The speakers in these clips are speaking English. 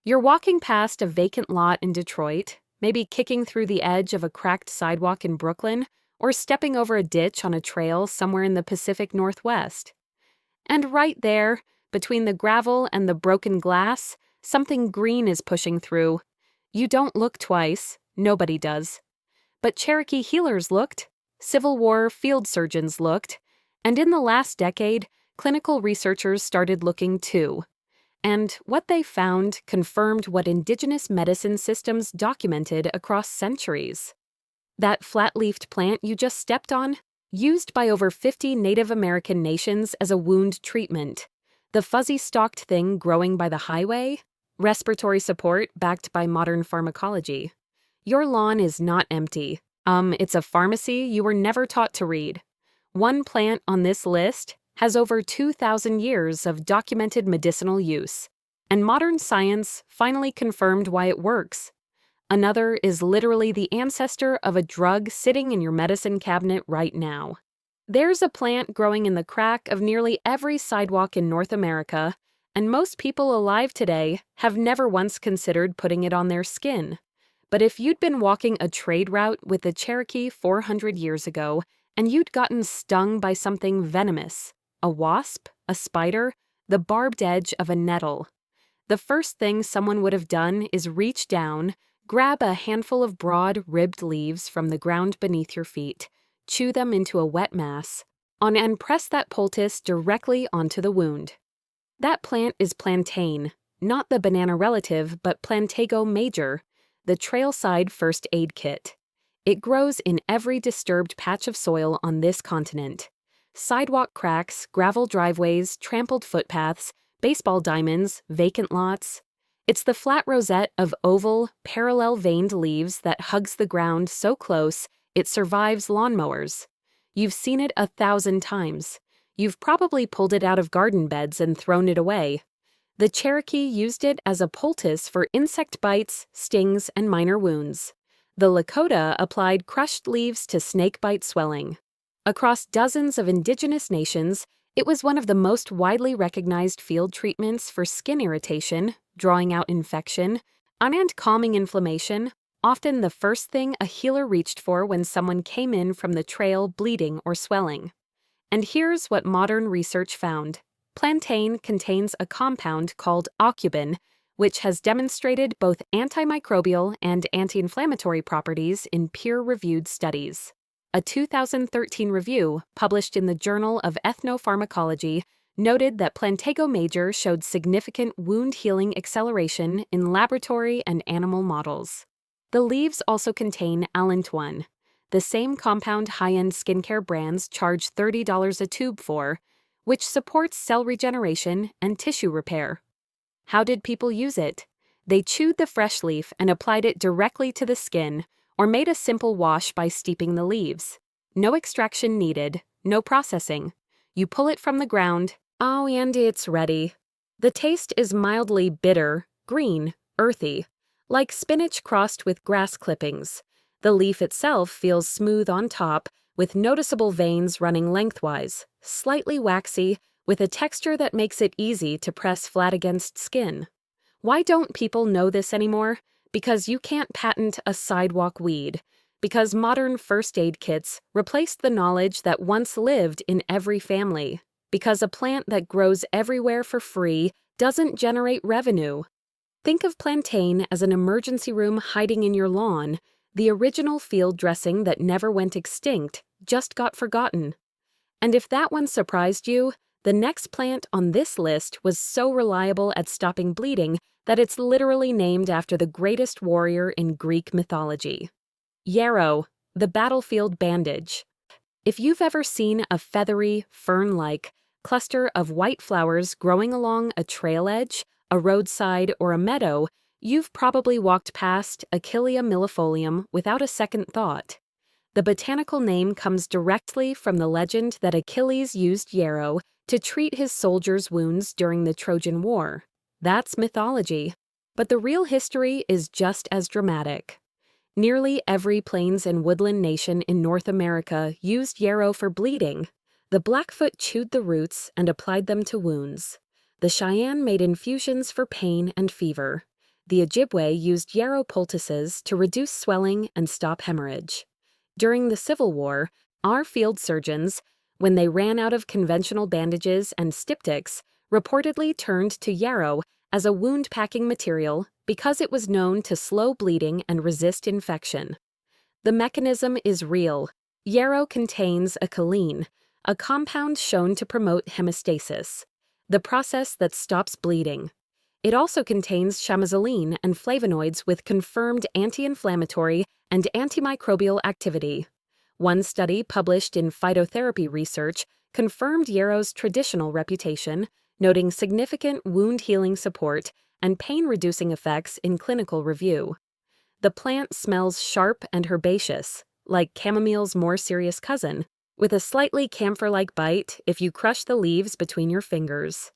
You're walking past a vacant lot in Detroit, maybe kicking through the edge of a cracked sidewalk in Brooklyn, or stepping over a ditch on a trail somewhere in the Pacific Northwest. And right there, between the gravel and the broken glass, something green is pushing through. You don't look twice, nobody does. But Cherokee healers looked, Civil War field surgeons looked, and in the last decade, clinical researchers started looking too. And what they found confirmed what Indigenous medicine systems documented across centuries. That flat-leafed plant you just stepped on, used by over 50 Native American nations as a wound treatment. The fuzzy-stalked thing growing by the highway, respiratory support backed by modern pharmacology. Your lawn is not empty. It's a pharmacy you were never taught to read. One plant on this list has over 2,000 years of documented medicinal use, and modern science finally confirmed why it works. Another is literally the ancestor of a drug sitting in your medicine cabinet right now. There's a plant growing in the crack of nearly every sidewalk in North America, and most people alive today have never once considered putting it on their skin. But if you'd been walking a trade route with the Cherokee 400 years ago, and you'd gotten stung by something venomous, a wasp, a spider, the barbed edge of a nettle, the first thing someone would have done is reach down, grab a handful of broad, ribbed leaves from the ground beneath your feet, chew them into a wet mass, and press that poultice directly onto the wound. That plant is plantain, not the banana relative, but Plantago major, the trailside first aid kit. It grows in every disturbed patch of soil on this continent. Sidewalk cracks, gravel driveways, trampled footpaths, baseball diamonds, vacant lots. It's the flat rosette of oval, parallel-veined leaves that hugs the ground so close it survives lawnmowers. You've seen it 1,000 times. You've probably pulled it out of garden beds and thrown it away. The Cherokee used it as a poultice for insect bites, stings, and minor wounds. The Lakota applied crushed leaves to snake bite swelling. Across dozens of Indigenous nations, it was one of the most widely recognized field treatments for skin irritation, drawing out infection, and calming inflammation, often the first thing a healer reached for when someone came in from the trail bleeding or swelling. And here's what modern research found. Plantain contains a compound called aucubin, which has demonstrated both antimicrobial and anti-inflammatory properties in peer-reviewed studies. A 2013 review published in the Journal of Ethnopharmacology noted that Plantago major showed significant wound healing acceleration in laboratory and animal models. The leaves also contain allantoin, the same compound high-end skincare brands charge $30 a tube for, which supports cell regeneration and tissue repair. How did people use it? They chewed the fresh leaf and applied it directly to the skin, or made a simple wash by steeping the leaves. No extraction needed, no processing. You pull it from the ground, and it's ready. The taste is mildly bitter, green, earthy, like spinach crossed with grass clippings. The leaf itself feels smooth on top, with noticeable veins running lengthwise, slightly waxy, with a texture that makes it easy to press flat against skin. Why don't people know this anymore? Because you can't patent a sidewalk weed. Because modern first aid kits replaced the knowledge that once lived in every family. Because a plant that grows everywhere for free doesn't generate revenue. Think of plantain as an emergency room hiding in your lawn, the original field dressing that never went extinct, just got forgotten. And if that one surprised you, the next plant on this list was so reliable at stopping bleeding that it's literally named after the greatest warrior in Greek mythology. Yarrow, the battlefield bandage. If you've ever seen a feathery, fern-like cluster of white flowers growing along a trail edge, a roadside, or a meadow, you've probably walked past Achillea millefolium without a second thought. The botanical name comes directly from the legend that Achilles used yarrow to treat his soldiers' wounds during the Trojan War. That's mythology. But the real history is just as dramatic. Nearly every plains and woodland nation in North America used yarrow for bleeding. The Blackfoot chewed the roots and applied them to wounds. The Cheyenne made infusions for pain and fever. The Ojibwe used yarrow poultices to reduce swelling and stop hemorrhage. During the Civil War, our field surgeons, when they ran out of conventional bandages and styptics, reportedly turned to yarrow as a wound-packing material because it was known to slow bleeding and resist infection. The mechanism is real. Yarrow contains a choline, a compound shown to promote hemostasis, the process that stops bleeding. It also contains chamazoline and flavonoids with confirmed anti-inflammatory and antimicrobial activity. One study published in Phytotherapy Research confirmed yarrow's traditional reputation, noting significant wound healing support and pain-reducing effects in clinical review. The plant smells sharp and herbaceous, like chamomile's more serious cousin, with a slightly camphor-like bite if you crush the leaves between your fingers.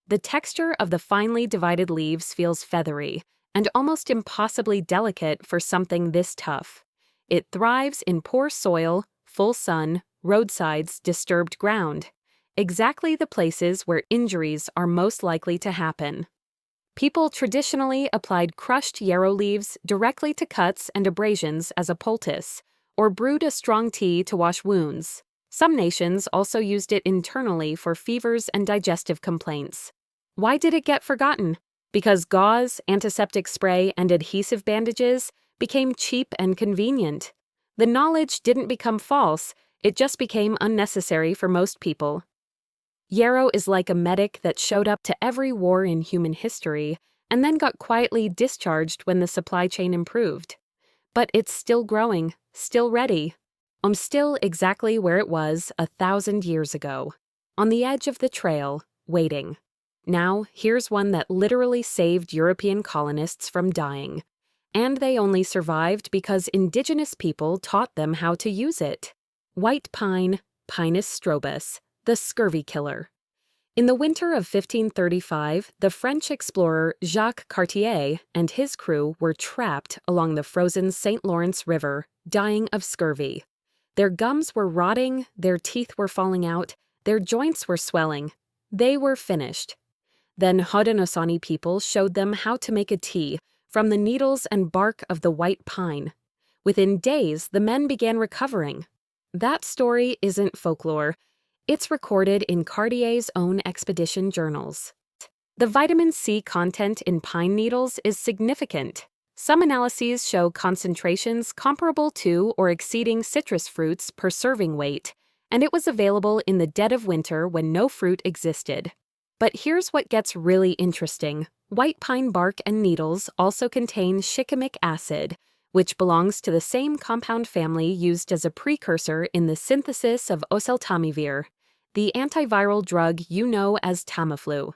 The texture of the finely divided leaves feels feathery and almost impossibly delicate for something this tough. It thrives in poor soil, full sun, roadsides, disturbed ground, exactly the places where injuries are most likely to happen. People traditionally applied crushed yarrow leaves directly to cuts and abrasions as a poultice, or brewed a strong tea to wash wounds. Some nations also used it internally for fevers and digestive complaints. Why did it get forgotten? Because gauze, antiseptic spray, and adhesive bandages became cheap and convenient. The knowledge didn't become false, it just became unnecessary for most people. Yarrow is like a medic that showed up to every war in human history and then got quietly discharged when the supply chain improved. But it's still growing, still ready. Still exactly where it was 1,000 years ago, on the edge of the trail, waiting. Now, here's one that literally saved European colonists from dying. And they only survived because Indigenous people taught them how to use it. White pine, Pinus strobus, the scurvy killer. In the winter of 1535, the French explorer Jacques Cartier and his crew were trapped along the frozen St. Lawrence River, dying of scurvy. Their gums were rotting, their teeth were falling out, their joints were swelling. They were finished. Then Haudenosaunee people showed them how to make a tea from the needles and bark of the white pine. Within days, the men began recovering. That story isn't folklore. It's recorded in Cartier's own expedition journals. The vitamin C content in pine needles is significant. Some analyses show concentrations comparable to or exceeding citrus fruits per serving weight, and it was available in the dead of winter when no fruit existed. But here's what gets really interesting. White pine bark and needles also contain shikimic acid, which belongs to the same compound family used as a precursor in the synthesis of oseltamivir, the antiviral drug you know as Tamiflu.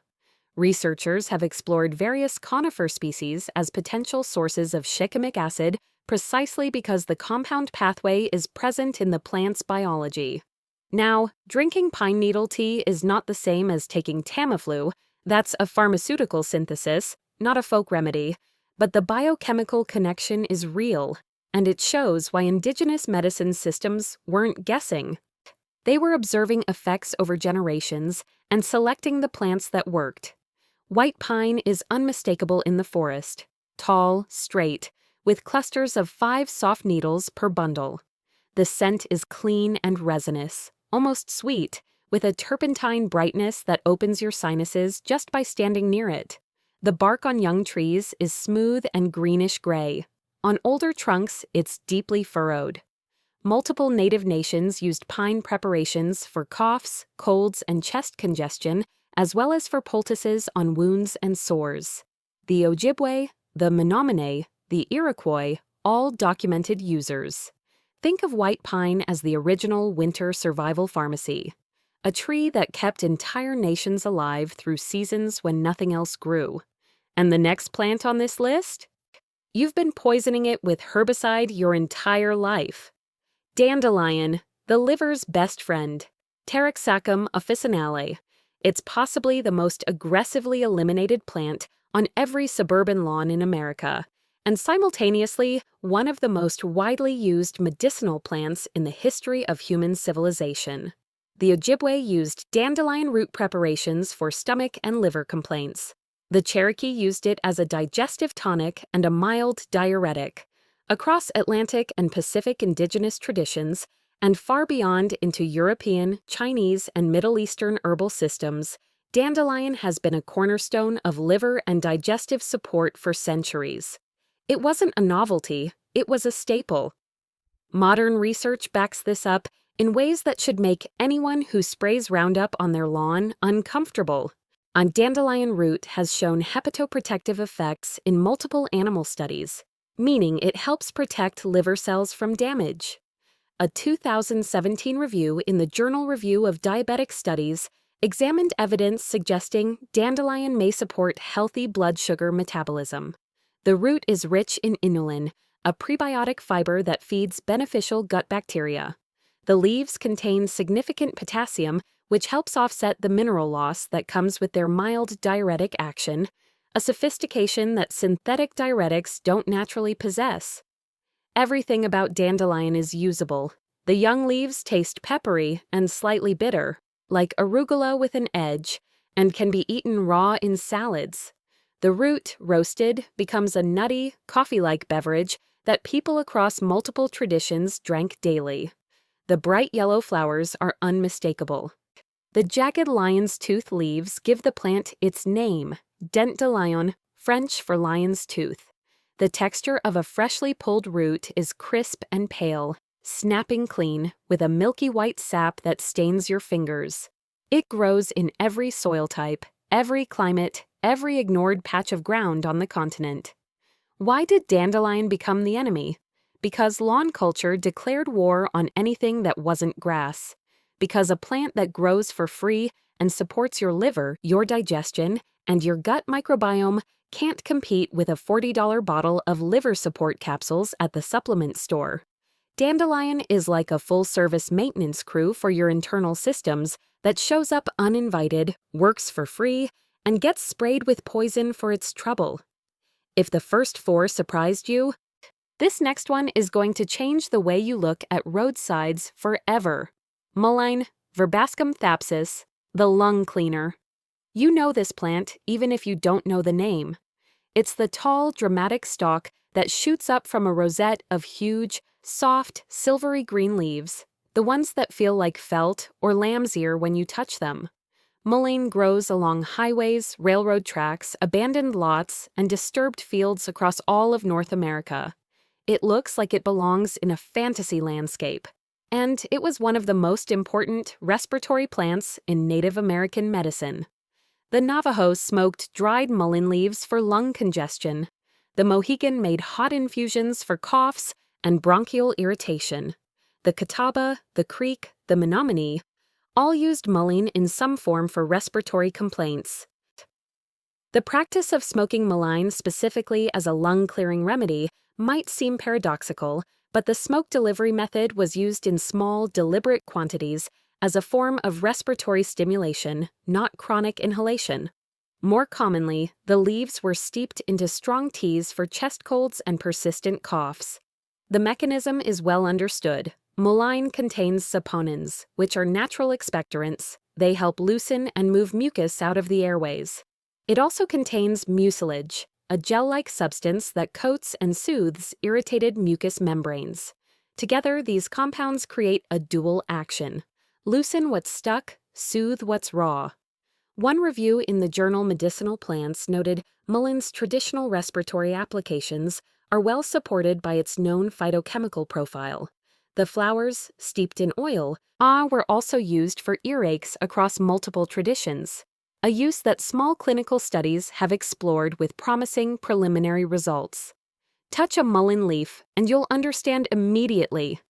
Researchers have explored various conifer species as potential sources of shikimic acid precisely because the compound pathway is present in the plant's biology. Now, drinking pine needle tea is not the same as taking Tamiflu. That's a pharmaceutical synthesis, not a folk remedy. But the biochemical connection is real, and it shows why Indigenous medicine systems weren't guessing. They were observing effects over generations and selecting the plants that worked. White pine is unmistakable in the forest, tall, straight, with clusters of 5 soft needles per bundle. The scent is clean and resinous, almost sweet, with a turpentine brightness that opens your sinuses just by standing near it. The bark on young trees is smooth and greenish-gray. On older trunks, it's deeply furrowed. Multiple native nations used pine preparations for coughs, colds, and chest congestion, as well as for poultices on wounds and sores. The Ojibwe, the Menominee, the Iroquois, all documented users. Think of white pine as the original winter survival pharmacy, a tree that kept entire nations alive through seasons when nothing else grew. And the next plant on this list? You've been poisoning it with herbicide your entire life. Dandelion, the liver's best friend. Taraxacum officinale. It's possibly the most aggressively eliminated plant on every suburban lawn in America, and simultaneously one of the most widely used medicinal plants in the history of human civilization. The Ojibwe used dandelion root preparations for stomach and liver complaints. The Cherokee used it as a digestive tonic and a mild diuretic. Across Atlantic and Pacific indigenous traditions, and far beyond into European, Chinese, and Middle Eastern herbal systems, dandelion has been a cornerstone of liver and digestive support for centuries. It wasn't a novelty, it was a staple. Modern research backs this up in ways that should make anyone who sprays Roundup on their lawn uncomfortable. A dandelion root has shown hepatoprotective effects in multiple animal studies, meaning it helps protect liver cells from damage. A 2017 review in the Journal Review of Diabetic Studies examined evidence suggesting dandelion may support healthy blood sugar metabolism. The root is rich in inulin, a prebiotic fiber that feeds beneficial gut bacteria. The leaves contain significant potassium, which helps offset the mineral loss that comes with their mild diuretic action, a sophistication that synthetic diuretics don't naturally possess. Everything about dandelion is usable. The young leaves taste peppery and slightly bitter, like arugula with an edge, and can be eaten raw in salads. The root, roasted, becomes a nutty, coffee-like beverage that people across multiple traditions drank daily. The bright yellow flowers are unmistakable. The jagged lion's tooth leaves give the plant its name, dent de lion, French for lion's tooth. The texture of a freshly pulled root is crisp and pale, snapping clean, with a milky white sap that stains your fingers. It grows in every soil type, every climate, every ignored patch of ground on the continent. Why did dandelion become the enemy? Because lawn culture declared war on anything that wasn't grass. Because a plant that grows for free and supports your liver, your digestion, and your gut microbiome can't compete with a $40 bottle of liver support capsules at the supplement store. Dandelion is like a full-service maintenance crew for your internal systems that shows up uninvited, works for free, and gets sprayed with poison for its trouble. If the first four surprised you, this next one is going to change the way you look at roadsides forever. Mullein, Verbascum thapsus, the lung cleaner. You know this plant even if you don't know the name. It's the tall, dramatic stalk that shoots up from a rosette of huge, soft, silvery green leaves, the ones that feel like felt or lamb's ear when you touch them. Mullein grows along highways, railroad tracks, abandoned lots, and disturbed fields across all of North America. It looks like it belongs in a fantasy landscape, and it was one of the most important respiratory plants in Native American medicine. The Navajo smoked dried mullein leaves for lung congestion. The Mohican made hot infusions for coughs and bronchial irritation. The Catawba, the Creek, the Menominee all used mullein in some form for respiratory complaints. The practice of smoking mullein specifically as a lung-clearing remedy might seem paradoxical, but the smoke delivery method was used in small, deliberate quantities as a form of respiratory stimulation, not chronic inhalation. More commonly, the leaves were steeped into strong teas for chest colds and persistent coughs. The mechanism is well understood. Mullein contains saponins, which are natural expectorants. They help loosen and move mucus out of the airways. It also contains mucilage, a gel-like substance that coats and soothes irritated mucous membranes. Together, these compounds create a dual action: loosen what's stuck, soothe what's raw. One review in the journal Medicinal Plants noted mullein's traditional respiratory applications are well supported by its known phytochemical profile. The flowers, steeped in oil, were also used for earaches across multiple traditions, a use that small clinical studies have explored with promising preliminary results. Touch a mullein leaf and you'll understand immediately.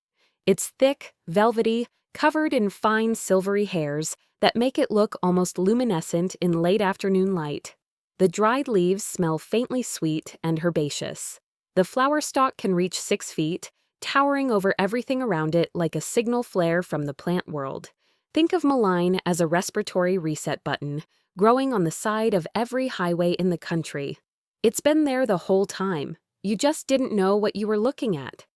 It's thick, velvety, covered in fine silvery hairs that make it look almost luminescent in late afternoon light. The dried leaves smell faintly sweet and herbaceous. The flower stalk can reach 6 feet, towering over everything around it like a signal flare from the plant world. Think of mullein as a respiratory reset button, growing on the side of every highway in the country. It's been there the whole time. You just didn't know what you were looking at.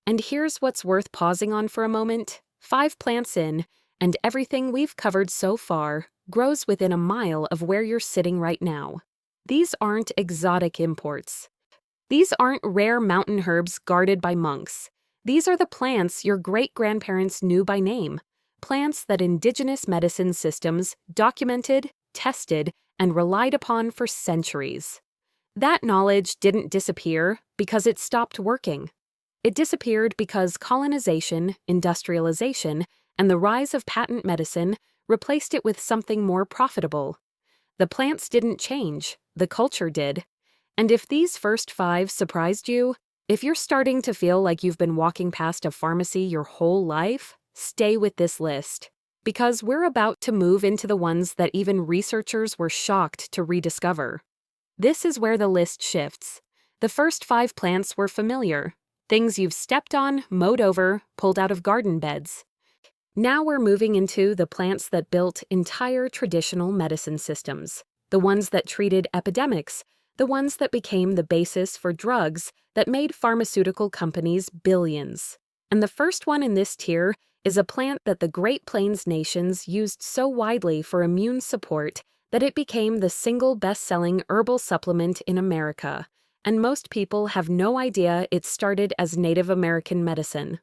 And here's what's worth pausing on for a moment. 5 plants in, and everything we've covered so far grows within a mile of where you're sitting right now. These aren't exotic imports. These aren't rare mountain herbs guarded by monks. These are the plants your great-grandparents knew by name, plants that indigenous medicine systems documented, tested, and relied upon for centuries. That knowledge didn't disappear because it stopped working. It disappeared because colonization, industrialization, and the rise of patent medicine replaced it with something more profitable. The plants didn't change, the culture did. And if these first 5 surprised you, if you're starting to feel like you've been walking past a pharmacy your whole life, stay with this list. Because we're about to move into the ones that even researchers were shocked to rediscover. This is where the list shifts. The first 5 plants were familiar, things you've stepped on, mowed over, pulled out of garden beds. Now we're moving into the plants that built entire traditional medicine systems, the ones that treated epidemics, the ones that became the basis for drugs that made pharmaceutical companies billions. And the first one in this tier is a plant that the Great Plains nations used so widely for immune support that it became the single best-selling herbal supplement in America, and most people have no idea it started as Native American medicine.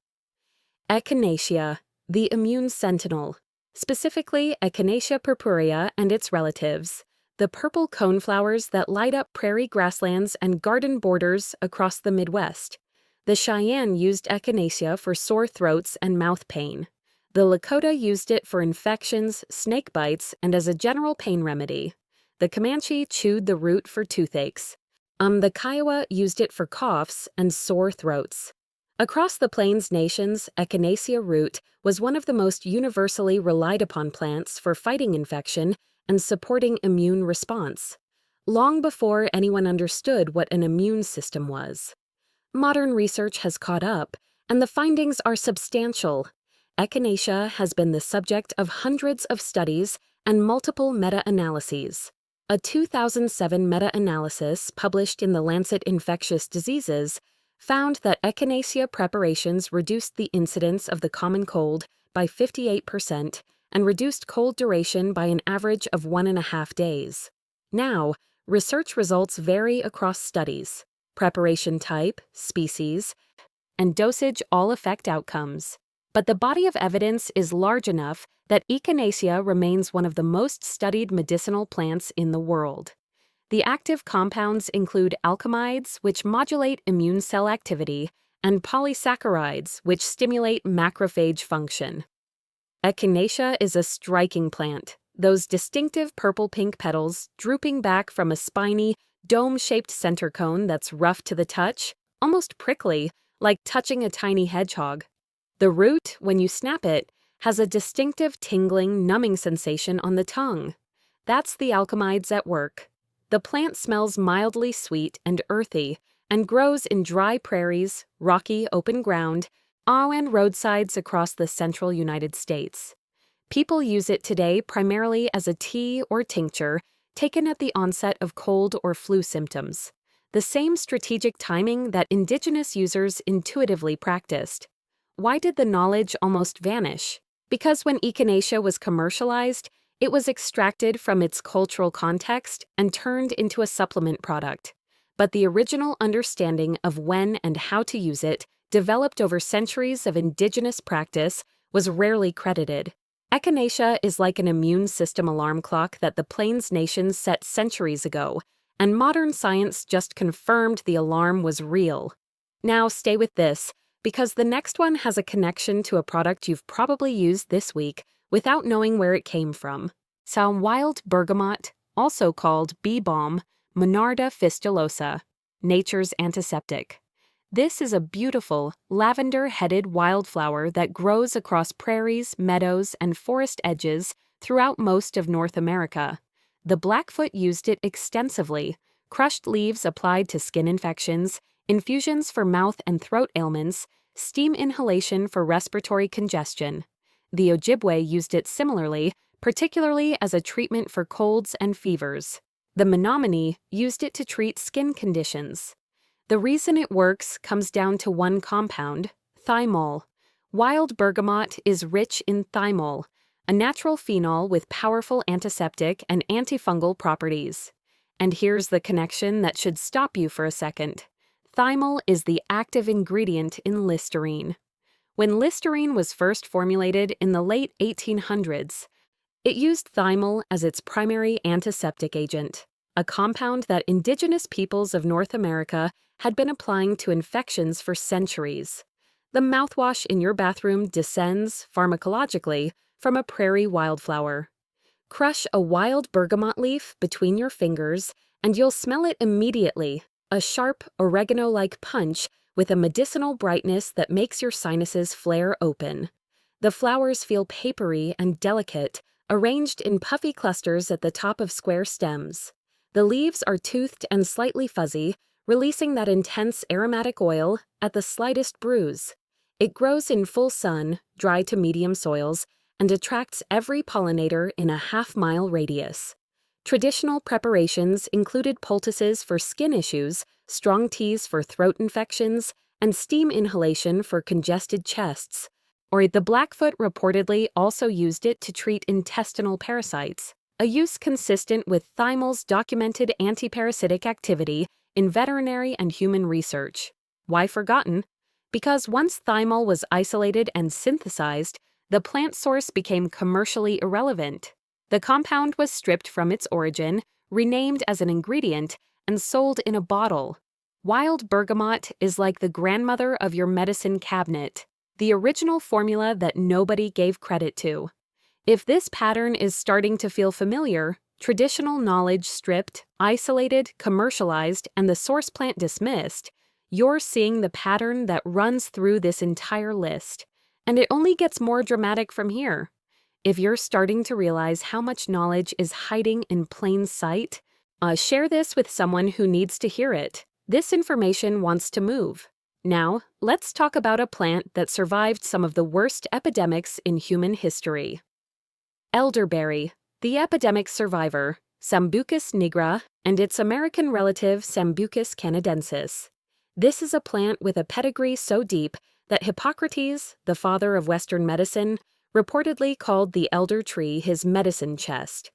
Echinacea, the immune sentinel, specifically Echinacea purpurea and its relatives, the purple coneflowers that light up prairie grasslands and garden borders across the Midwest. The Cheyenne used Echinacea for sore throats and mouth pain. The Lakota used it for infections, snake bites, and as a general pain remedy. The Comanche chewed the root for toothaches. The Kiowa used it for coughs and sore throats. Across the Plains nations, Echinacea root was one of the most universally relied upon plants for fighting infection and supporting immune response, long before anyone understood what an immune system was. Modern research has caught up, and the findings are substantial. Echinacea has been the subject of hundreds of studies and multiple meta-analyses. A 2007 meta-analysis published in the Lancet Infectious Diseases found that Echinacea preparations reduced the incidence of the common cold by 58% and reduced cold duration by an average of 1.5 days. Now, research results vary across studies. Preparation type, species, and dosage all affect outcomes. But the body of evidence is large enough that Echinacea remains one of the most studied medicinal plants in the world. The active compounds include alkamides, which modulate immune cell activity, and polysaccharides, which stimulate macrophage function. Echinacea is a striking plant, those distinctive purple-pink petals drooping back from a spiny, dome-shaped center cone that's rough to the touch, almost prickly, like touching a tiny hedgehog. The root, when you snap it, has a distinctive tingling, numbing sensation on the tongue. That's the alkamides at work. The plant smells mildly sweet and earthy and grows in dry prairies, rocky open ground, and roadsides across the central United States. People use it today primarily as a tea or tincture taken at the onset of cold or flu symptoms, the same strategic timing that Indigenous users intuitively practiced. Why did the knowledge almost vanish? Because when Echinacea was commercialized, it was extracted from its cultural context and turned into a supplement product. But the original understanding of when and how to use it, developed over centuries of Indigenous practice, was rarely credited. Echinacea is like an immune system alarm clock that the Plains nations set centuries ago, and modern science just confirmed the alarm was real. Now stay with this, because the next one has a connection to a product you've probably used this week without knowing where it came from. Some wild bergamot, also called bee balm, Monarda fistulosa, nature's antiseptic. This is a beautiful, lavender-headed wildflower that grows across prairies, meadows, and forest edges throughout most of North America. The Blackfoot used it extensively, crushed leaves applied to skin infections, infusions for mouth and throat ailments, steam inhalation for respiratory congestion. The Ojibwe used it similarly, particularly as a treatment for colds and fevers. The Menominee used it to treat skin conditions. The reason it works comes down to one compound, thymol. Wild bergamot is rich in thymol, a natural phenol with powerful antiseptic and antifungal properties. And here's the connection that should stop you for a second. Thymol is the active ingredient in Listerine. When Listerine was first formulated in the late 1800s, it used thymol as its primary antiseptic agent, a compound that indigenous peoples of North America had been applying to infections for centuries. The mouthwash in your bathroom descends, pharmacologically, from a prairie wildflower. Crush a wild bergamot leaf between your fingers, and you'll smell it immediately, a sharp, oregano-like punch with a medicinal brightness that makes your sinuses flare open. The flowers feel papery and delicate, arranged in puffy clusters at the top of square stems. The leaves are toothed and slightly fuzzy, releasing that intense aromatic oil at the slightest bruise. It grows in full sun, dry to medium soils, and attracts every pollinator in a half-mile radius. Traditional preparations included poultices for skin issues, strong teas for throat infections, and steam inhalation for congested chests. Or the Blackfoot reportedly also used it to treat intestinal parasites, a use consistent with thymol's documented antiparasitic activity in veterinary and human research. Why forgotten? Because once thymol was isolated and synthesized, the plant source became commercially irrelevant. The compound was stripped from its origin, renamed as an ingredient, and sold in a bottle. Wild bergamot is like the grandmother of your medicine cabinet, the original formula that nobody gave credit to. If this pattern is starting to feel familiar, traditional knowledge stripped, isolated, commercialized, and the source plant dismissed, you're seeing the pattern that runs through this entire list. And it only gets more dramatic from here. If you're starting to realize how much knowledge is hiding in plain sight, share this with someone who needs to hear it. This information wants to move. Now, let's talk about a plant that survived some of the worst epidemics in human history. Elderberry, the epidemic survivor, Sambucus nigra, and its American relative Sambucus canadensis. This is a plant with a pedigree so deep that Hippocrates, the father of Western medicine, reportedly called the elder tree his medicine chest.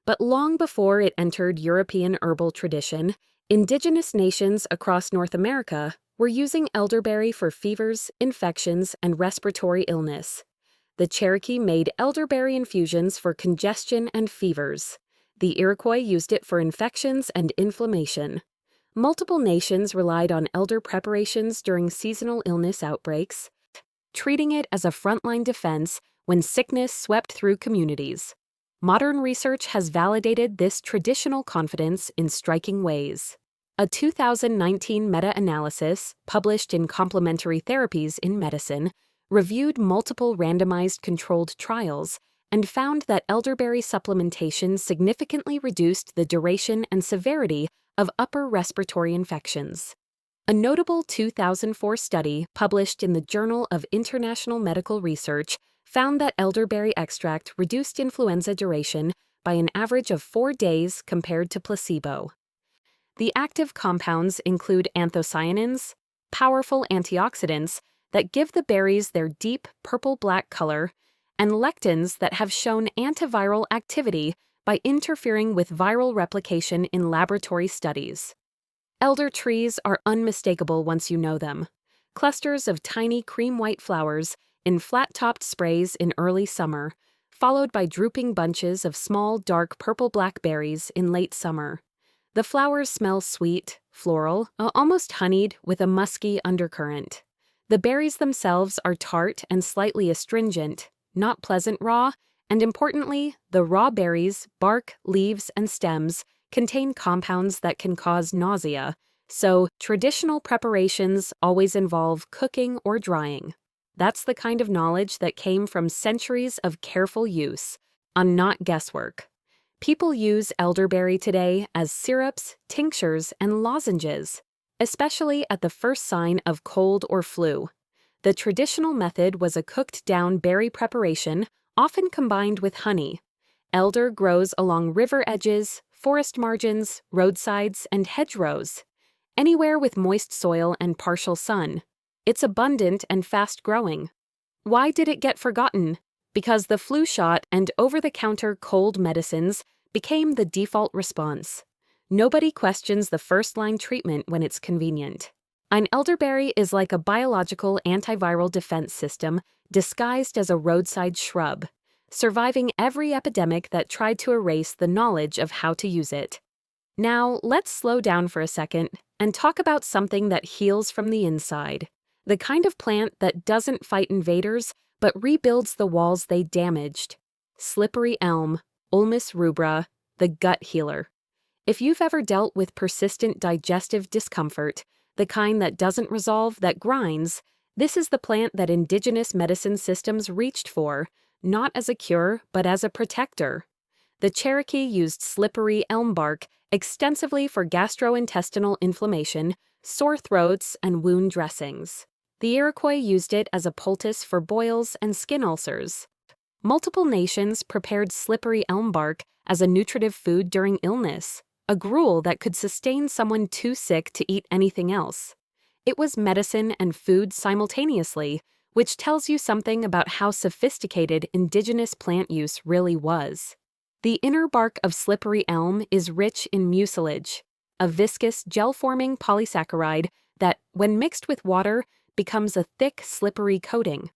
But long before it entered European herbal tradition, indigenous nations across North America were using elderberry for fevers, infections, and respiratory illness. The Cherokee made elderberry infusions for congestion and fevers. The Iroquois used it for infections and inflammation. Multiple nations relied on elder preparations during seasonal illness outbreaks, treating it as a frontline defense when sickness swept through communities. Modern research has validated this traditional confidence in striking ways. A 2019 meta-analysis, published in Complementary Therapies in Medicine, reviewed multiple randomized controlled trials and found that elderberry supplementation significantly reduced the duration and severity of upper respiratory infections. A notable 2004 study published in the Journal of International Medical Research found that elderberry extract reduced influenza duration by an average of 4 days compared to placebo. The active compounds include anthocyanins, powerful antioxidants that give the berries their deep purple-black color, and lectins that have shown antiviral activity by interfering with viral replication in laboratory studies. Elder trees are unmistakable once you know them. Clusters of tiny cream-white flowers in flat-topped sprays in early summer, followed by drooping bunches of small, dark purple-black berries in late summer. The flowers smell sweet, floral, almost honeyed with a musky undercurrent. The berries themselves are tart and slightly astringent, not pleasant raw, and importantly, the raw berries, bark, leaves, and stems contain compounds that can cause nausea, so traditional preparations always involve cooking or drying. That's the kind of knowledge that came from centuries of careful use, not guesswork. People use elderberry today as syrups, tinctures, and lozenges, especially at the first sign of cold or flu. The traditional method was a cooked-down berry preparation, often combined with honey. Elder grows along river edges, forest margins, roadsides, and hedgerows, anywhere with moist soil and partial sun. It's abundant and fast-growing. Why did it get forgotten? Because the flu shot and over-the-counter cold medicines became the default response. Nobody questions the first-line treatment when it's convenient. An elderberry is like a biological antiviral defense system disguised as a roadside shrub, surviving every epidemic that tried to erase the knowledge of how to use it. Now, let's slow down for a second and talk about something that heals from the inside, the kind of plant that doesn't fight invaders but rebuilds the walls they damaged. Slippery elm, Ulmus rubra, the gut healer. If you've ever dealt with persistent digestive discomfort, the kind that doesn't resolve, that grinds, this is the plant that indigenous medicine systems reached for, not as a cure, but as a protector. The Cherokee used slippery elm bark extensively for gastrointestinal inflammation, sore throats, and wound dressings. The Iroquois used it as a poultice for boils and skin ulcers. Multiple nations prepared slippery elm bark as a nutritive food during illness, a gruel that could sustain someone too sick to eat anything else. It was medicine and food simultaneously, which tells you something about how sophisticated indigenous plant use really was. The inner bark of slippery elm is rich in mucilage, a viscous, gel-forming polysaccharide that, when mixed with water, becomes a thick, slippery coating.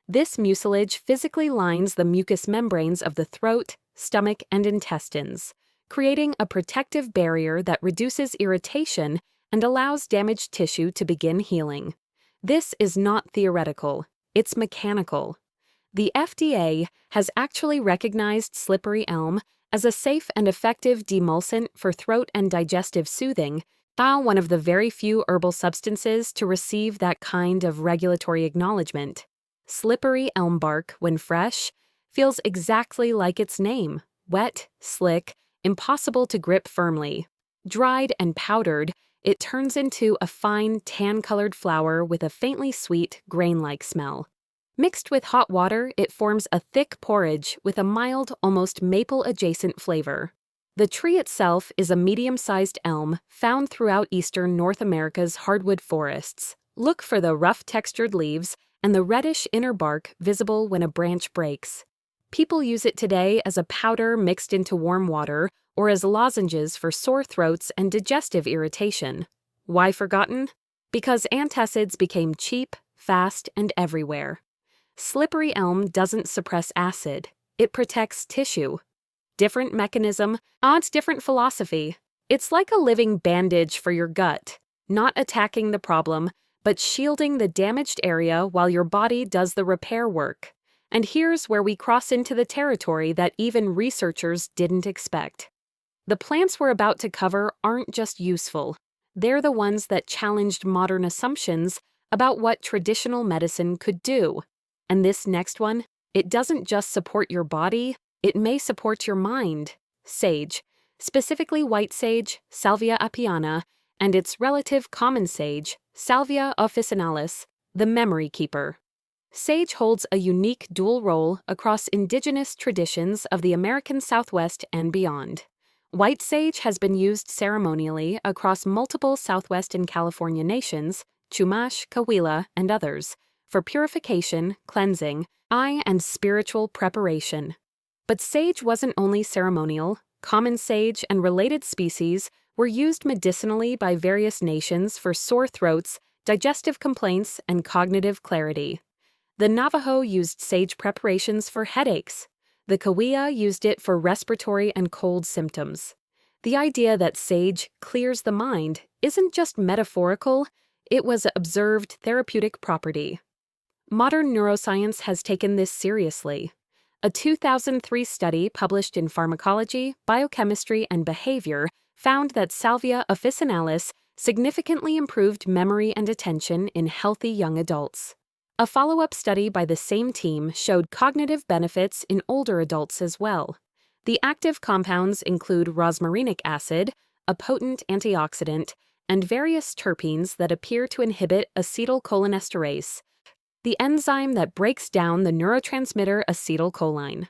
This mucilage physically lines the mucous membranes of the throat, stomach, and intestines, creating a protective barrier that reduces irritation and allows damaged tissue to begin healing. This is not theoretical, it's mechanical. The FDA has actually recognized slippery elm as a safe and effective demulcent for throat and digestive soothing, now one of the very few herbal substances to receive that kind of regulatory acknowledgement. Slippery elm bark, when fresh, feels exactly like its name: wet, slick, impossible to grip firmly. Dried and powdered, it turns into a fine, tan-colored flower with a faintly sweet, grain-like smell. Mixed with hot water, it forms a thick porridge with a mild, almost maple-adjacent flavor. The tree itself is a medium-sized elm found throughout eastern North America's hardwood forests. Look for the rough-textured leaves and the reddish inner bark visible when a branch breaks. People use it today as a powder mixed into warm water or as lozenges for sore throats and digestive irritation. Why forgotten? Because antacids became cheap, fast, and everywhere. Slippery elm doesn't suppress acid. It protects tissue. Different mechanism, odds different philosophy. It's like a living bandage for your gut, not attacking the problem, but shielding the damaged area while your body does the repair work. And here's where we cross into the territory that even researchers didn't expect. The plants we're about to cover aren't just useful. They're the ones that challenged modern assumptions about what traditional medicine could do. And this next one, it doesn't just support your body, it may support your mind. Sage, specifically white sage, Salvia apiana, and its relative common sage, Salvia officinalis, the memory keeper. Sage holds a unique dual role across indigenous traditions of the American Southwest and beyond. White sage has been used ceremonially across multiple Southwest and California nations, Chumash, Cahuilla, and others, for purification, cleansing, and spiritual preparation. But sage wasn't only ceremonial. Common sage and related species were used medicinally by various nations for sore throats, digestive complaints, and cognitive clarity. The Navajo used sage preparations for headaches. The Cahuilla used it for respiratory and cold symptoms. The idea that sage clears the mind isn't just metaphorical, it was an observed therapeutic property. Modern neuroscience has taken this seriously. A 2003 study published in Pharmacology, Biochemistry, and Behavior found that Salvia officinalis significantly improved memory and attention in healthy young adults. A follow-up study by the same team showed cognitive benefits in older adults as well. The active compounds include rosmarinic acid, a potent antioxidant, and various terpenes that appear to inhibit acetylcholinesterase, the enzyme that breaks down the neurotransmitter acetylcholine.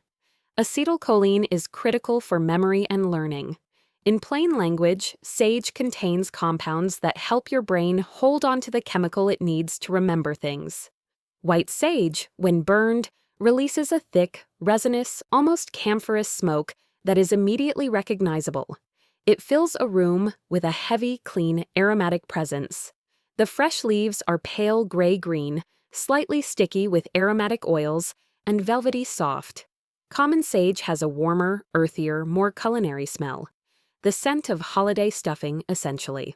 Acetylcholine is critical for memory and learning. In plain language, sage contains compounds that help your brain hold on to the chemical it needs to remember things. White sage, when burned, releases a thick, resinous, almost camphorous smoke that is immediately recognizable. It fills a room with a heavy, clean, aromatic presence. The fresh leaves are pale gray-green, slightly sticky with aromatic oils, and velvety soft. Common sage has a warmer, earthier, more culinary smell. The scent of holiday stuffing, essentially.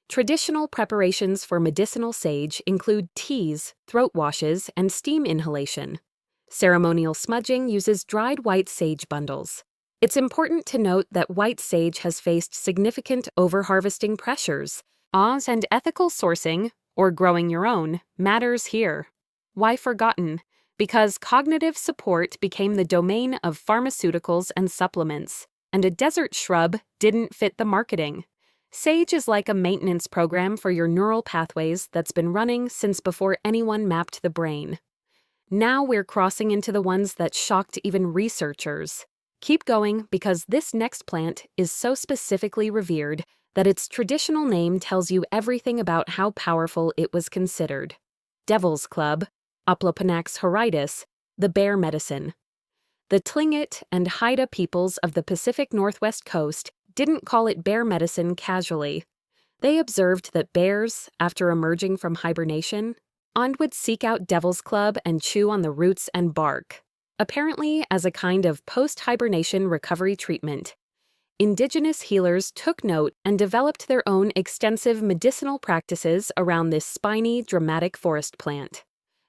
Traditional preparations for medicinal sage include teas, throat washes, and steam inhalation. Ceremonial smudging uses dried white sage bundles. It's important to note that white sage has faced significant overharvesting pressures. And ethical sourcing, or growing your own, matters here. Why forgotten? Because cognitive support became the domain of pharmaceuticals and supplements, and a desert shrub didn't fit the marketing. Sage is like a maintenance program for your neural pathways that's been running since before anyone mapped the brain. Now we're crossing into the ones that shocked even researchers. Keep going, because this next plant is so specifically revered that its traditional name tells you everything about how powerful it was considered. Devil's Club, Oplopanax horridus, the bear medicine. The Tlingit and Haida peoples of the Pacific Northwest coast didn't call it bear medicine casually. They observed that bears, after emerging from hibernation, would seek out Devil's Club and chew on the roots and bark, apparently as a kind of post-hibernation recovery treatment. Indigenous healers took note and developed their own extensive medicinal practices around this spiny, dramatic forest plant.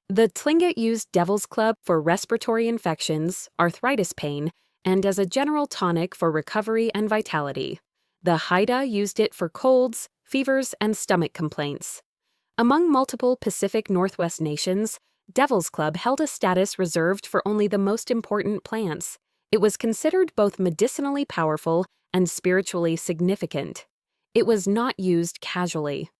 The Tlingit used Devil's Club for respiratory infections, arthritis pain, and as a general tonic for recovery and vitality. The Haida used it for colds, fevers, and stomach complaints. Among multiple Pacific Northwest nations, Devil's Club held a status reserved for only the most important plants. It was considered both medicinally powerful and spiritually significant. It was not used casually.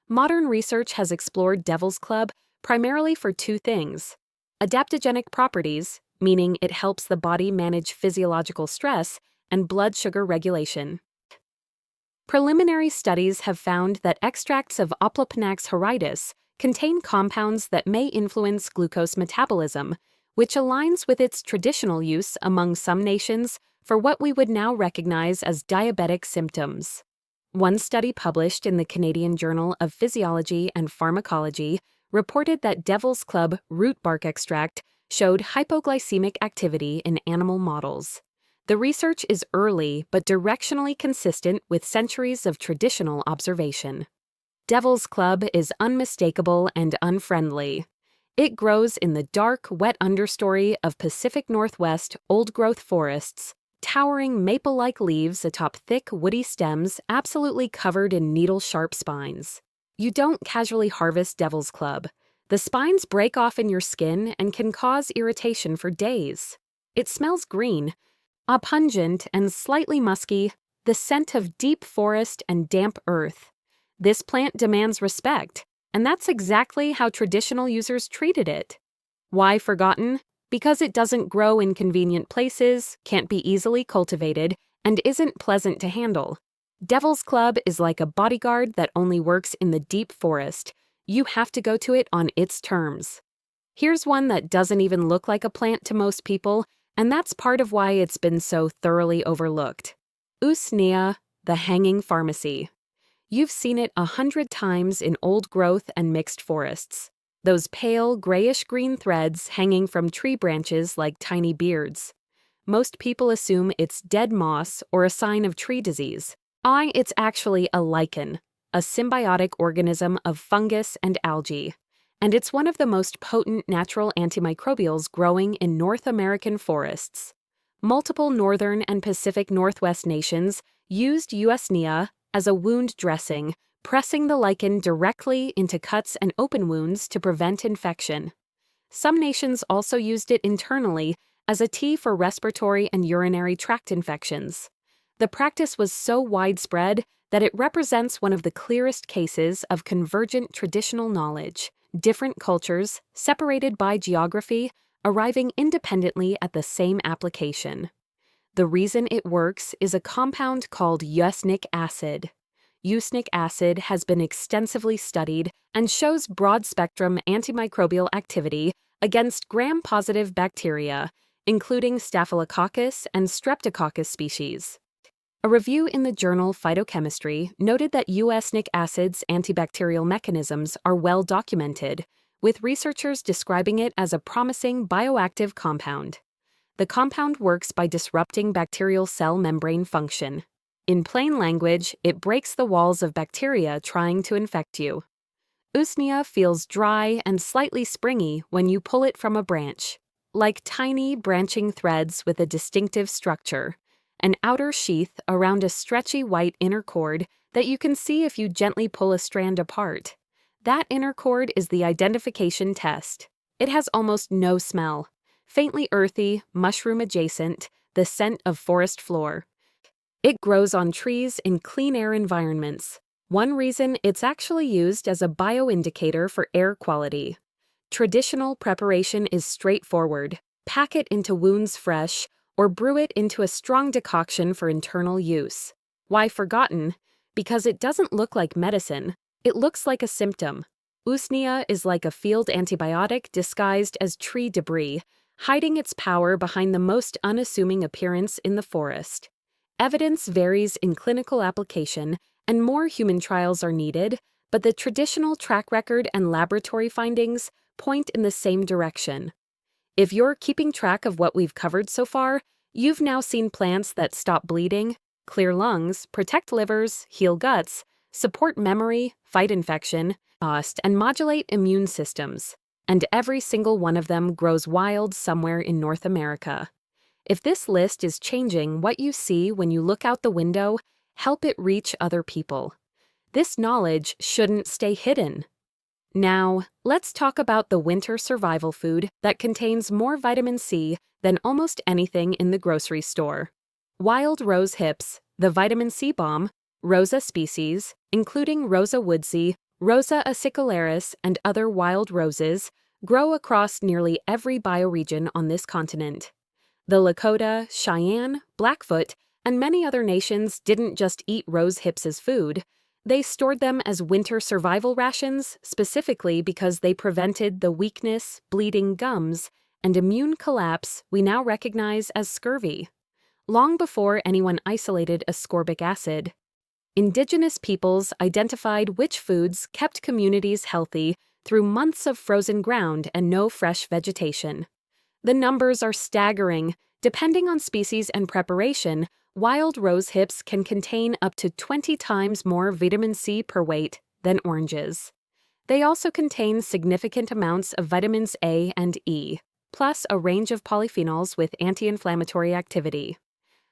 Modern research has explored Devil's Club primarily for two things: adaptogenic properties, meaning it helps the body manage physiological stress, and blood sugar regulation. Preliminary studies have found that extracts of Oplopanax horridus contain compounds that may influence glucose metabolism, which aligns with its traditional use among some nations for what we would now recognize as diabetic symptoms. One study published in the Canadian Journal of Physiology and Pharmacology reported that Devil's Club root bark extract showed hypoglycemic activity in animal models. The research is early but directionally consistent with centuries of traditional observation. Devil's Club is unmistakable and unfriendly. It grows in the dark, wet understory of Pacific Northwest old-growth forests, towering maple-like leaves atop thick, woody stems absolutely covered in needle-sharp spines. You don't casually harvest Devil's Club. The spines break off in your skin and can cause irritation for days. It smells green, pungent and slightly musky, the scent of deep forest and damp earth. This plant demands respect, and that's exactly how traditional users treated it. Why forgotten? Because it doesn't grow in convenient places, can't be easily cultivated, and isn't pleasant to handle. Devil's Club is like a bodyguard that only works in the deep forest. You have to go to it on its terms. Here's one that doesn't even look like a plant to most people, and that's part of why it's been so thoroughly overlooked. Usnea, the hanging pharmacy. You've seen it 100 times in old growth and mixed forests. Those pale, grayish-green threads hanging from tree branches like tiny beards. Most people assume it's dead moss or a sign of tree disease. It's actually a lichen, a symbiotic organism of fungus and algae, and it's one of the most potent natural antimicrobials growing in North American forests. Multiple northern and Pacific Northwest nations used Usnea as a wound dressing, pressing the lichen directly into cuts and open wounds to prevent infection. Some nations also used it internally as a tea for respiratory and urinary tract infections. The practice was so widespread that it represents one of the clearest cases of convergent traditional knowledge, different cultures, separated by geography, arriving independently at the same application. The reason it works is a compound called usnic acid. Usnic acid has been extensively studied and shows broad-spectrum antimicrobial activity against gram-positive bacteria, including Staphylococcus and Streptococcus species. A review in the journal Phytochemistry noted that U.S. acid's antibacterial mechanisms are well documented, with researchers describing it as a promising bioactive compound. The compound works by disrupting bacterial cell membrane function. In plain language, it breaks the walls of bacteria trying to infect you. Usnea feels dry and slightly springy when you pull it from a branch, like tiny branching threads with a distinctive structure, an outer sheath around a stretchy white inner cord that you can see if you gently pull a strand apart. That inner cord is the identification test. It has almost no smell. Faintly earthy, mushroom-adjacent, the scent of forest floor. It grows on trees in clean air environments. One reason it's actually used as a bioindicator for air quality. Traditional preparation is straightforward. Pack it into wounds fresh, or brew it into a strong decoction for internal use. Why forgotten? Because it doesn't look like medicine. It looks like a symptom. Usnea is like a field antibiotic disguised as tree debris, hiding its power behind the most unassuming appearance in the forest. Evidence varies in clinical application, and more human trials are needed, but the traditional track record and laboratory findings point in the same direction. If you're keeping track of what we've covered so far, you've now seen plants that stop bleeding, clear lungs, protect livers, heal guts, support memory, fight infection, and modulate immune systems. And every single one of them grows wild somewhere in North America. If this list is changing what you see when you look out the window, help it reach other people. This knowledge shouldn't stay hidden. Now, let's talk about the winter survival food that contains more vitamin C than almost anything in the grocery store. Wild rose hips, the vitamin C bomb, Rosa species, including Rosa woodsii, Rosa acicularis, and other wild roses, grow across nearly every bioregion on this continent. The Lakota, Cheyenne, Blackfoot, and many other nations didn't just eat rose hips as food. They stored them as winter survival rations, specifically because they prevented the weakness, bleeding gums, and immune collapse we now recognize as scurvy. Long before anyone isolated ascorbic acid, Indigenous peoples identified which foods kept communities healthy through months of frozen ground and no fresh vegetation. The numbers are staggering. Depending on species and preparation, wild rose hips can contain up to 20 times more vitamin C per weight than oranges. They also contain significant amounts of vitamins A and E, plus a range of polyphenols with anti-inflammatory activity.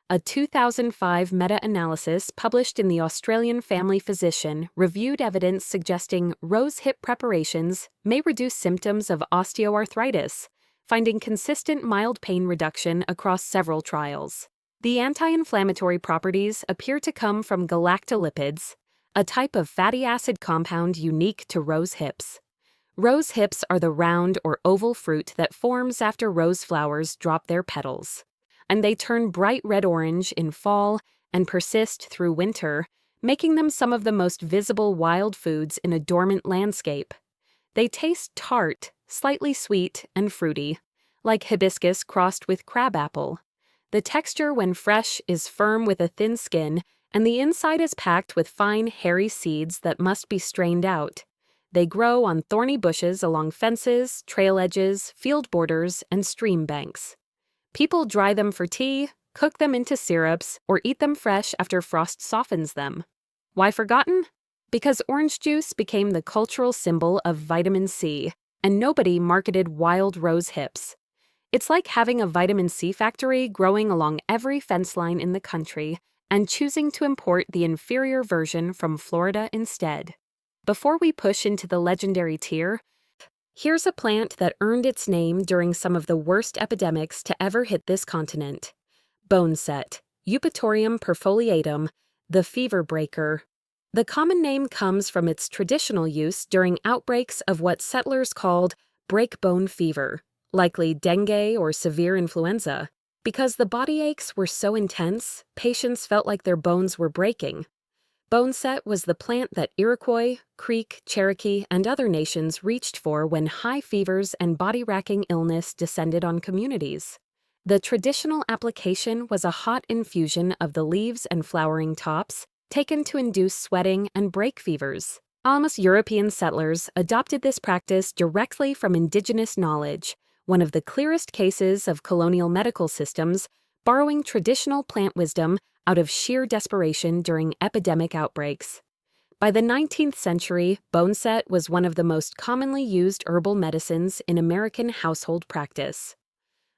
A 2005 meta-analysis published in the Australian Family Physician reviewed evidence suggesting rose hip preparations may reduce symptoms of osteoarthritis, finding consistent mild pain reduction across several trials. The anti-inflammatory properties appear to come from galactolipids, a type of fatty acid compound unique to rose hips. Rose hips are the round or oval fruit that forms after rose flowers drop their petals, and they turn bright red-orange in fall and persist through winter, making them some of the most visible wild foods in a dormant landscape. They taste tart, slightly sweet, and fruity, like hibiscus crossed with crabapple. The texture when fresh is firm with a thin skin, and the inside is packed with fine, hairy seeds that must be strained out. They grow on thorny bushes along fences, trail edges, field borders, and stream banks. People dry them for tea, cook them into syrups, or eat them fresh after frost softens them. Why forgotten? Because orange juice became the cultural symbol of vitamin C, and nobody marketed wild rose hips. It's like having a vitamin C factory growing along every fence line in the country and choosing to import the inferior version from Florida instead. Before we push into the legendary tier, here's a plant that earned its name during some of the worst epidemics to ever hit this continent. Boneset, Eupatorium perfoliatum, the fever breaker. The common name comes from its traditional use during outbreaks of what settlers called break-bone fever, likely dengue or severe influenza. Because the body aches were so intense, patients felt like their bones were breaking. Boneset was the plant that Iroquois, Creek, Cherokee, and other nations reached for when high fevers and body-racking illness descended on communities. The traditional application was a hot infusion of the leaves and flowering tops, taken to induce sweating and break fevers. Almost European settlers adopted this practice directly from indigenous knowledge, one of the clearest cases of colonial medical systems borrowing traditional plant wisdom out of sheer desperation during epidemic outbreaks. By the 19th century, boneset was one of the most commonly used herbal medicines in American household practice.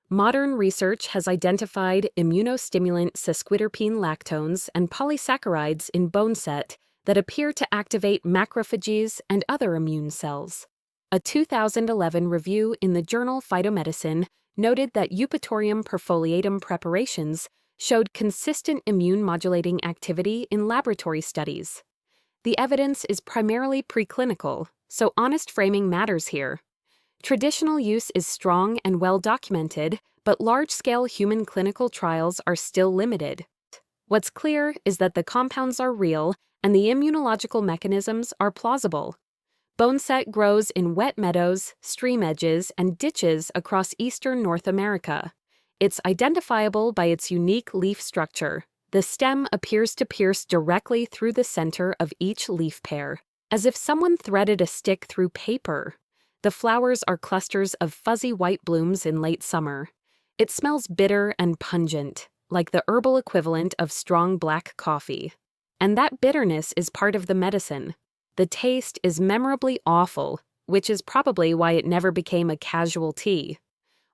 Modern research has identified immunostimulant sesquiterpene lactones and polysaccharides in boneset that appear to activate macrophages and other immune cells. A 2011 review in the journal Phytomedicine noted that Eupatorium perfoliatum preparations showed consistent immune-modulating activity in laboratory studies. The evidence is primarily preclinical, so honest framing matters here. Traditional use is strong and well documented, but large-scale human clinical trials are still limited. What's clear is that the compounds are real and the immunological mechanisms are plausible. Boneset grows in wet meadows, stream edges, and ditches across eastern North America. It's identifiable by its unique leaf structure. The stem appears to pierce directly through the center of each leaf pair, as if someone threaded a stick through paper. The flowers are clusters of fuzzy white blooms in late summer. It smells bitter and pungent, like the herbal equivalent of strong black coffee. And that bitterness is part of the medicine. The taste is memorably awful, which is probably why it never became a casual tea.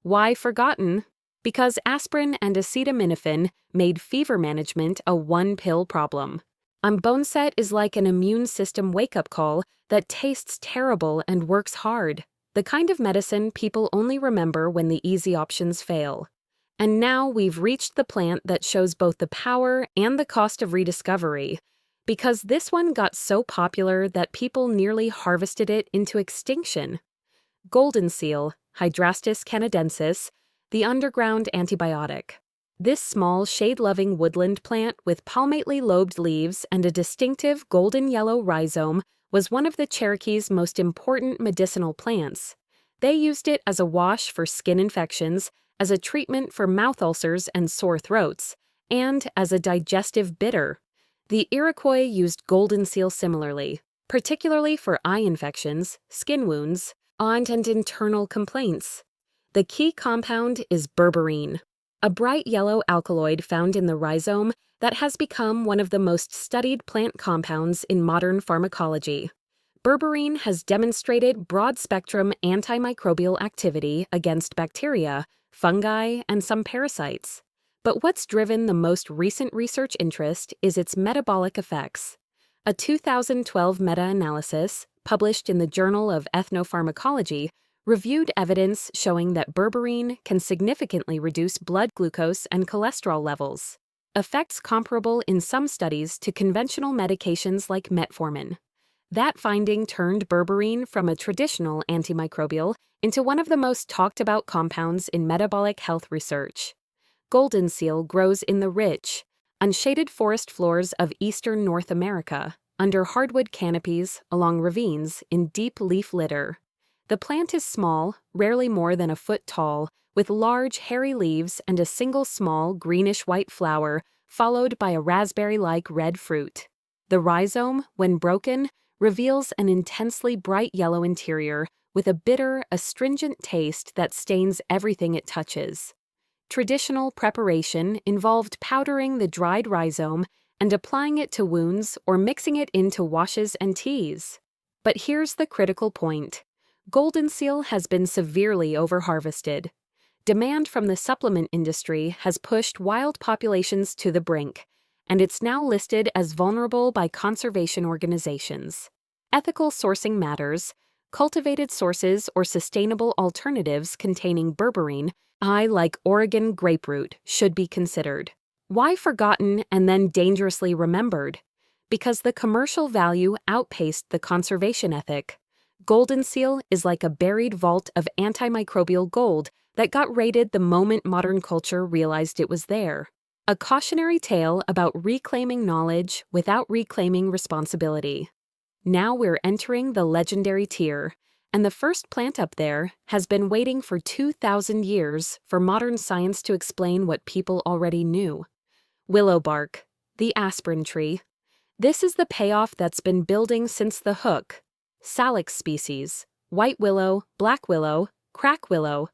Why forgotten? Because aspirin and acetaminophen made fever management a one-pill problem. Boneset is like an immune system wake-up call that tastes terrible and works hard, the kind of medicine people only remember when the easy options fail. And now we've reached the plant that shows both the power and the cost of rediscovery, because this one got so popular that people nearly harvested it into extinction. Golden seal, Hydrastis canadensis, the underground antibiotic. This small, shade-loving woodland plant with palmately lobed leaves and a distinctive golden yellow rhizome was one of the Cherokee's most important medicinal plants. They used it as a wash for skin infections, as a treatment for mouth ulcers and sore throats, and as a digestive bitter. The Iroquois used golden seal similarly, particularly for eye infections, skin wounds, and internal complaints. The key compound is berberine, a bright yellow alkaloid found in the rhizome that has become one of the most studied plant compounds in modern pharmacology. Berberine has demonstrated broad-spectrum antimicrobial activity against bacteria, fungi, and some parasites. But what's driven the most recent research interest is its metabolic effects. A 2012 meta-analysis, published in the Journal of Ethnopharmacology, reviewed evidence showing that berberine can significantly reduce blood glucose and cholesterol levels, effects comparable in some studies to conventional medications like metformin. That finding turned berberine from a traditional antimicrobial into one of the most talked-about compounds in metabolic health research. Golden seal grows in the rich, unshaded forest floors of eastern North America, under hardwood canopies, along ravines, in deep leaf litter. The plant is small, rarely more than a foot tall, with large, hairy leaves and a single small, greenish-white flower, followed by a raspberry-like red fruit. The rhizome, when broken, reveals an intensely bright yellow interior with a bitter, astringent taste that stains everything it touches. Traditional preparation involved powdering the dried rhizome and applying it to wounds or mixing it into washes and teas. But here's the critical point. Golden seal has been severely overharvested. Demand from the supplement industry has pushed wild populations to the brink, and it's now listed as vulnerable by conservation organizations. Ethical sourcing matters. Cultivated sources or sustainable alternatives containing berberine, like Oregon grapefruit, should be considered. Why forgotten and then dangerously remembered? Because the commercial value outpaced the conservation ethic. Golden seal is like a buried vault of antimicrobial gold that got raided the moment modern culture realized it was there. A cautionary tale about reclaiming knowledge without reclaiming responsibility. Now we're entering the legendary tier, And the first plant up there has been waiting for 2,000 years for modern science to explain what people already knew. Willow bark, the aspirin tree. This is the payoff that's been building since the hook. Salix species, white willow, black willow, crack willow.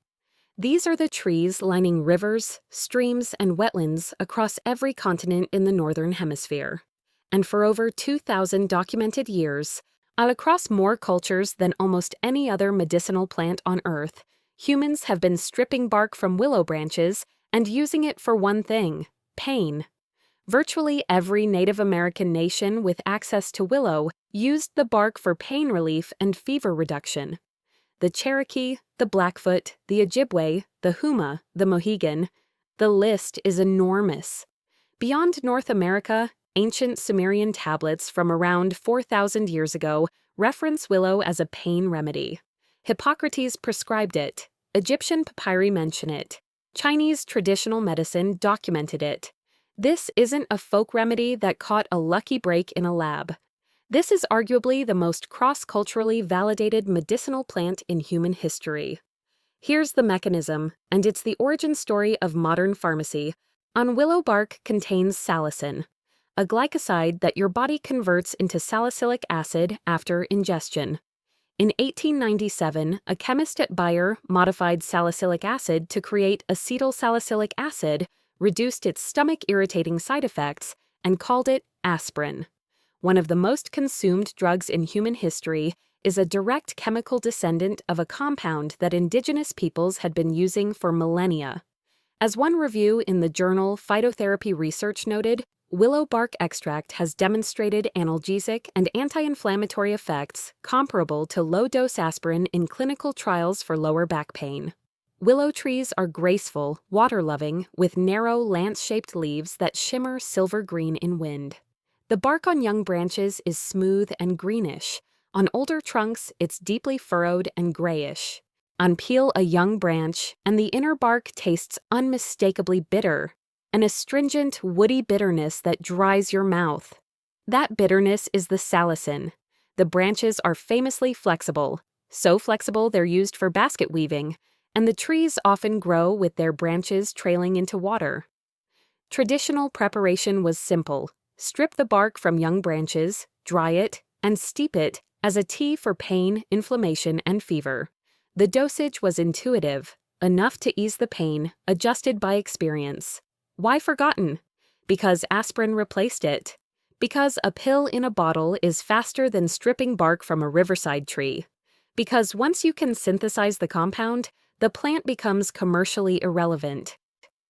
These are the trees lining rivers, streams, and wetlands across every continent in the Northern Hemisphere. And for over 2,000 documented years, across more cultures than almost any other medicinal plant on Earth, humans have been stripping bark from willow branches and using it for one thing: pain. Virtually every Native American nation with access to willow used the bark for pain relief and fever reduction. The Cherokee, the Blackfoot, the Ojibwe, the Huma, the Mohegan. The list is enormous. Beyond North America, ancient Sumerian tablets from around 4,000 years ago reference willow as a pain remedy. Hippocrates prescribed it. Egyptian papyri mention it. Chinese traditional medicine documented it. This isn't a folk remedy that caught a lucky break in a lab. This is arguably the most cross-culturally validated medicinal plant in human history. Here's the mechanism, and it's the origin story of modern pharmacy. Willow bark contains salicin, a glycoside that your body converts into salicylic acid after ingestion. In 1897, a chemist at Bayer modified salicylic acid to create acetylsalicylic acid, reduced its stomach-irritating side effects, and called it aspirin. One of the most consumed drugs in human history is a direct chemical descendant of a compound that indigenous peoples had been using for millennia. As one review in the journal Phytotherapy Research noted, willow bark extract has demonstrated analgesic and anti-inflammatory effects comparable to low-dose aspirin in clinical trials for lower back pain. Willow trees are graceful, water-loving, with narrow, lance-shaped leaves that shimmer silver green in wind. The bark on young branches is smooth and greenish. On older trunks, it's deeply furrowed and grayish. Unpeel a young branch, and the inner bark tastes unmistakably bitter, an astringent, woody bitterness that dries your mouth. That bitterness is the salicin. The branches are famously flexible, so flexible they're used for basket weaving, and the trees often grow with their branches trailing into water. Traditional preparation was simple. Strip the bark from young branches, dry it, and steep it as a tea for pain, inflammation, and fever. The dosage was intuitive, enough to ease the pain, adjusted by experience. Why forgotten? Because aspirin replaced it. Because a pill in a bottle is faster than stripping bark from a riverside tree. Because once you can synthesize the compound, the plant becomes commercially irrelevant.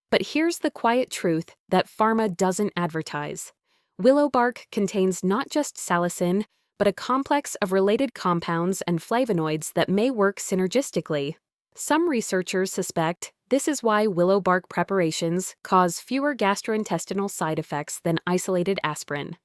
But here's the quiet truth that pharma doesn't advertise. Willow bark contains not just salicin, but a complex of related compounds and flavonoids that may work synergistically. Some researchers suspect this is why willow bark preparations cause fewer gastrointestinal side effects than isolated aspirin.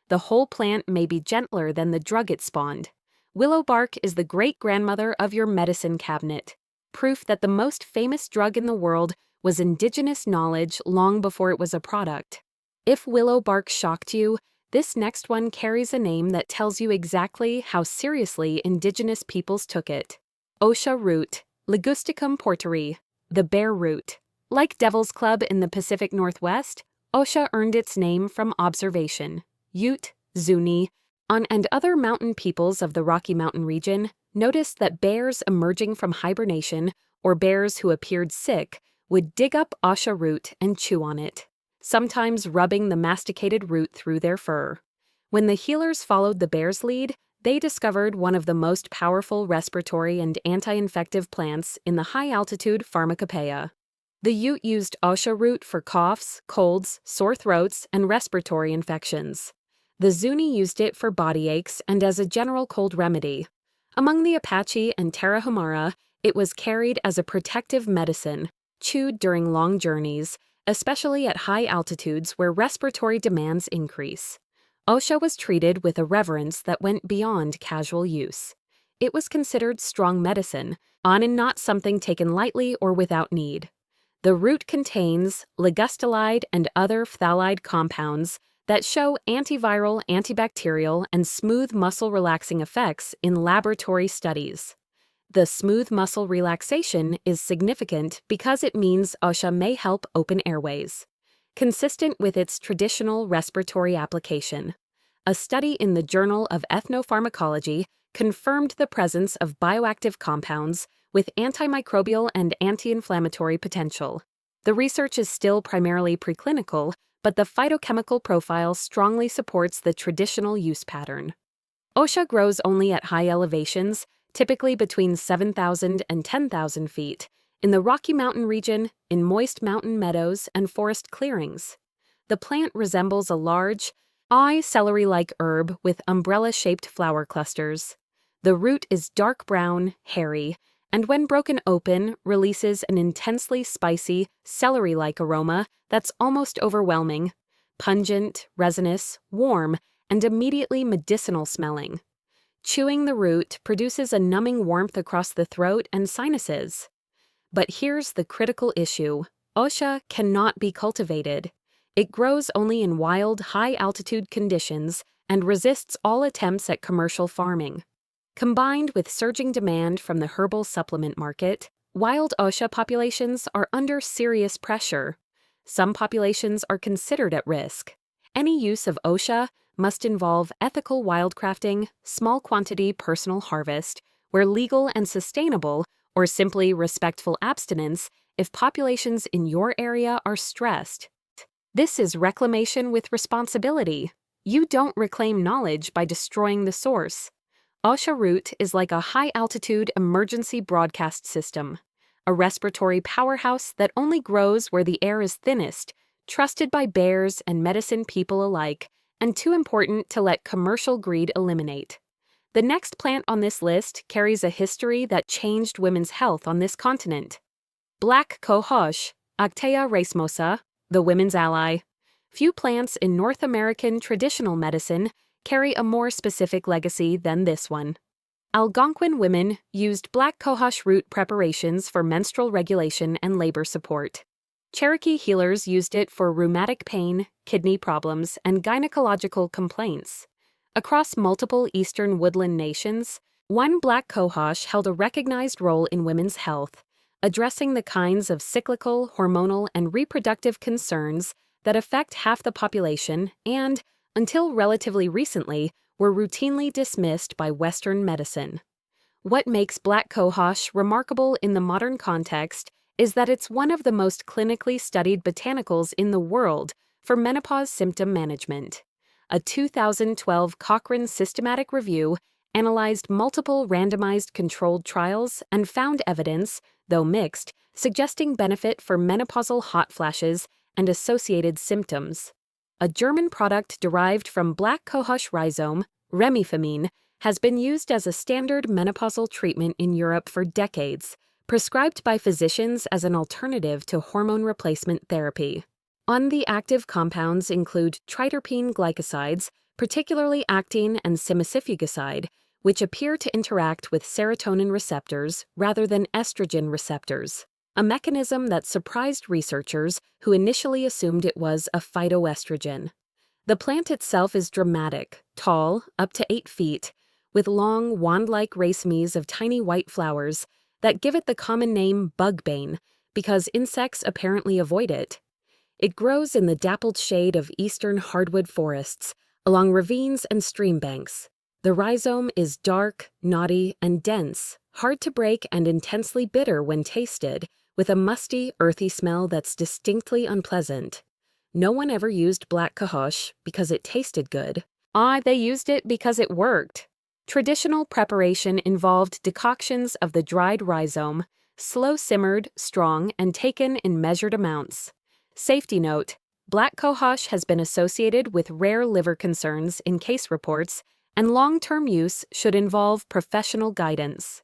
The whole plant may be gentler than the drug it spawned. Willow bark is the great-grandmother of your medicine cabinet, proof that the most famous drug in the world was indigenous knowledge long before it was a product. If willow bark shocked you, this next one carries a name that tells you exactly how seriously indigenous peoples took it. Osha root, Ligusticum porteri, the bear root. Like Devil's Club in the Pacific Northwest, Osha earned its name from observation. Ute, Zuni, and other mountain peoples of the Rocky Mountain region noticed that bears emerging from hibernation, or bears who appeared sick, would dig up Osha root and chew on it, sometimes rubbing the masticated root through their fur. When the healers followed the bear's lead, they discovered one of the most powerful respiratory and anti-infective plants in the high-altitude pharmacopoeia. The Ute used Osha root for coughs, colds, sore throats, and respiratory infections. The Zuni used it for body aches and as a general cold remedy. Among the Apache and Tarahumara, it was carried as a protective medicine, chewed during long journeys, especially at high altitudes where respiratory demands increase. Osha was treated with a reverence that went beyond casual use. It was considered strong medicine, and not something taken lightly or without need. The root contains ligustolide and other phthalide compounds that show antiviral, antibacterial, and smooth muscle-relaxing effects in laboratory studies. The smooth muscle relaxation is significant because it means OSHA may help open airways, consistent with its traditional respiratory application. A study in the Journal of Ethnopharmacology confirmed the presence of bioactive compounds with antimicrobial and anti-inflammatory potential. The research is still primarily preclinical, but the phytochemical profile strongly supports the traditional use pattern. OSHA grows only at high elevations, typically between 7,000 and 10,000 feet, in the Rocky Mountain region, in moist mountain meadows and forest clearings. The plant resembles a large, celery-like herb with umbrella-shaped flower clusters. The root is dark brown, hairy, and when broken open, releases an intensely spicy, celery-like aroma that's almost overwhelming, pungent, resinous, warm, and immediately medicinal smelling. Chewing the root produces a numbing warmth across the throat and sinuses. But here's the critical issue. OSHA cannot be cultivated. It grows only in wild, high-altitude conditions and resists all attempts at commercial farming. Combined with surging demand from the herbal supplement market, wild OSHA populations are under serious pressure. Some populations are considered at risk. Any use of OSHA must involve ethical wildcrafting, small quantity personal harvest, where legal and sustainable, or simply respectful abstinence if populations in your area are stressed. This is reclamation with responsibility. You don't reclaim knowledge by destroying the source. OSHA root is like a high-altitude emergency broadcast system, a respiratory powerhouse that only grows where the air is thinnest, trusted by bears and medicine people alike, and too important to let commercial greed eliminate. The next plant on this list carries a history that changed women's health on this continent. Black cohosh, Actea racemosa, the women's ally. Few plants in North American traditional medicine carry a more specific legacy than this one. Algonquin women used black cohosh root preparations for menstrual regulation and labor support. Cherokee healers used it for rheumatic pain, kidney problems, and gynecological complaints. Across multiple eastern woodland nations, one black cohosh held a recognized role in women's health, addressing the kinds of cyclical, hormonal, and reproductive concerns that affect half the population and, until relatively recently, were routinely dismissed by Western medicine. What makes black cohosh remarkable in the modern context is that it's one of the most clinically studied botanicals in the world for menopause symptom management. A 2012 Cochrane systematic review analyzed multiple randomized controlled trials and found evidence, though mixed, suggesting benefit for menopausal hot flashes and associated symptoms. A German product derived from black cohosh rhizome, remifemin, has been used as a standard menopausal treatment in Europe for decades, prescribed by physicians as an alternative to hormone replacement therapy. On the active compounds include triterpene glycosides, particularly actine and simicifugicide, which appear to interact with serotonin receptors rather than estrogen receptors, a mechanism that surprised researchers who initially assumed it was a phytoestrogen. The plant itself is dramatic, tall, up to 8 feet, with long, wand-like racemes of tiny white flowers that give it the common name bugbane because insects apparently avoid it. It grows in the dappled shade of eastern hardwood forests, along ravines and stream banks. The rhizome is dark, knotty, and dense, hard to break and intensely bitter when tasted, with a musty, earthy smell that's distinctly unpleasant. No one ever used black cohosh because it tasted good. They used it because it worked. Traditional preparation involved decoctions of the dried rhizome, slow-simmered, strong, and taken in measured amounts. Safety note: black cohosh has been associated with rare liver concerns in case reports, and long-term use should involve professional guidance.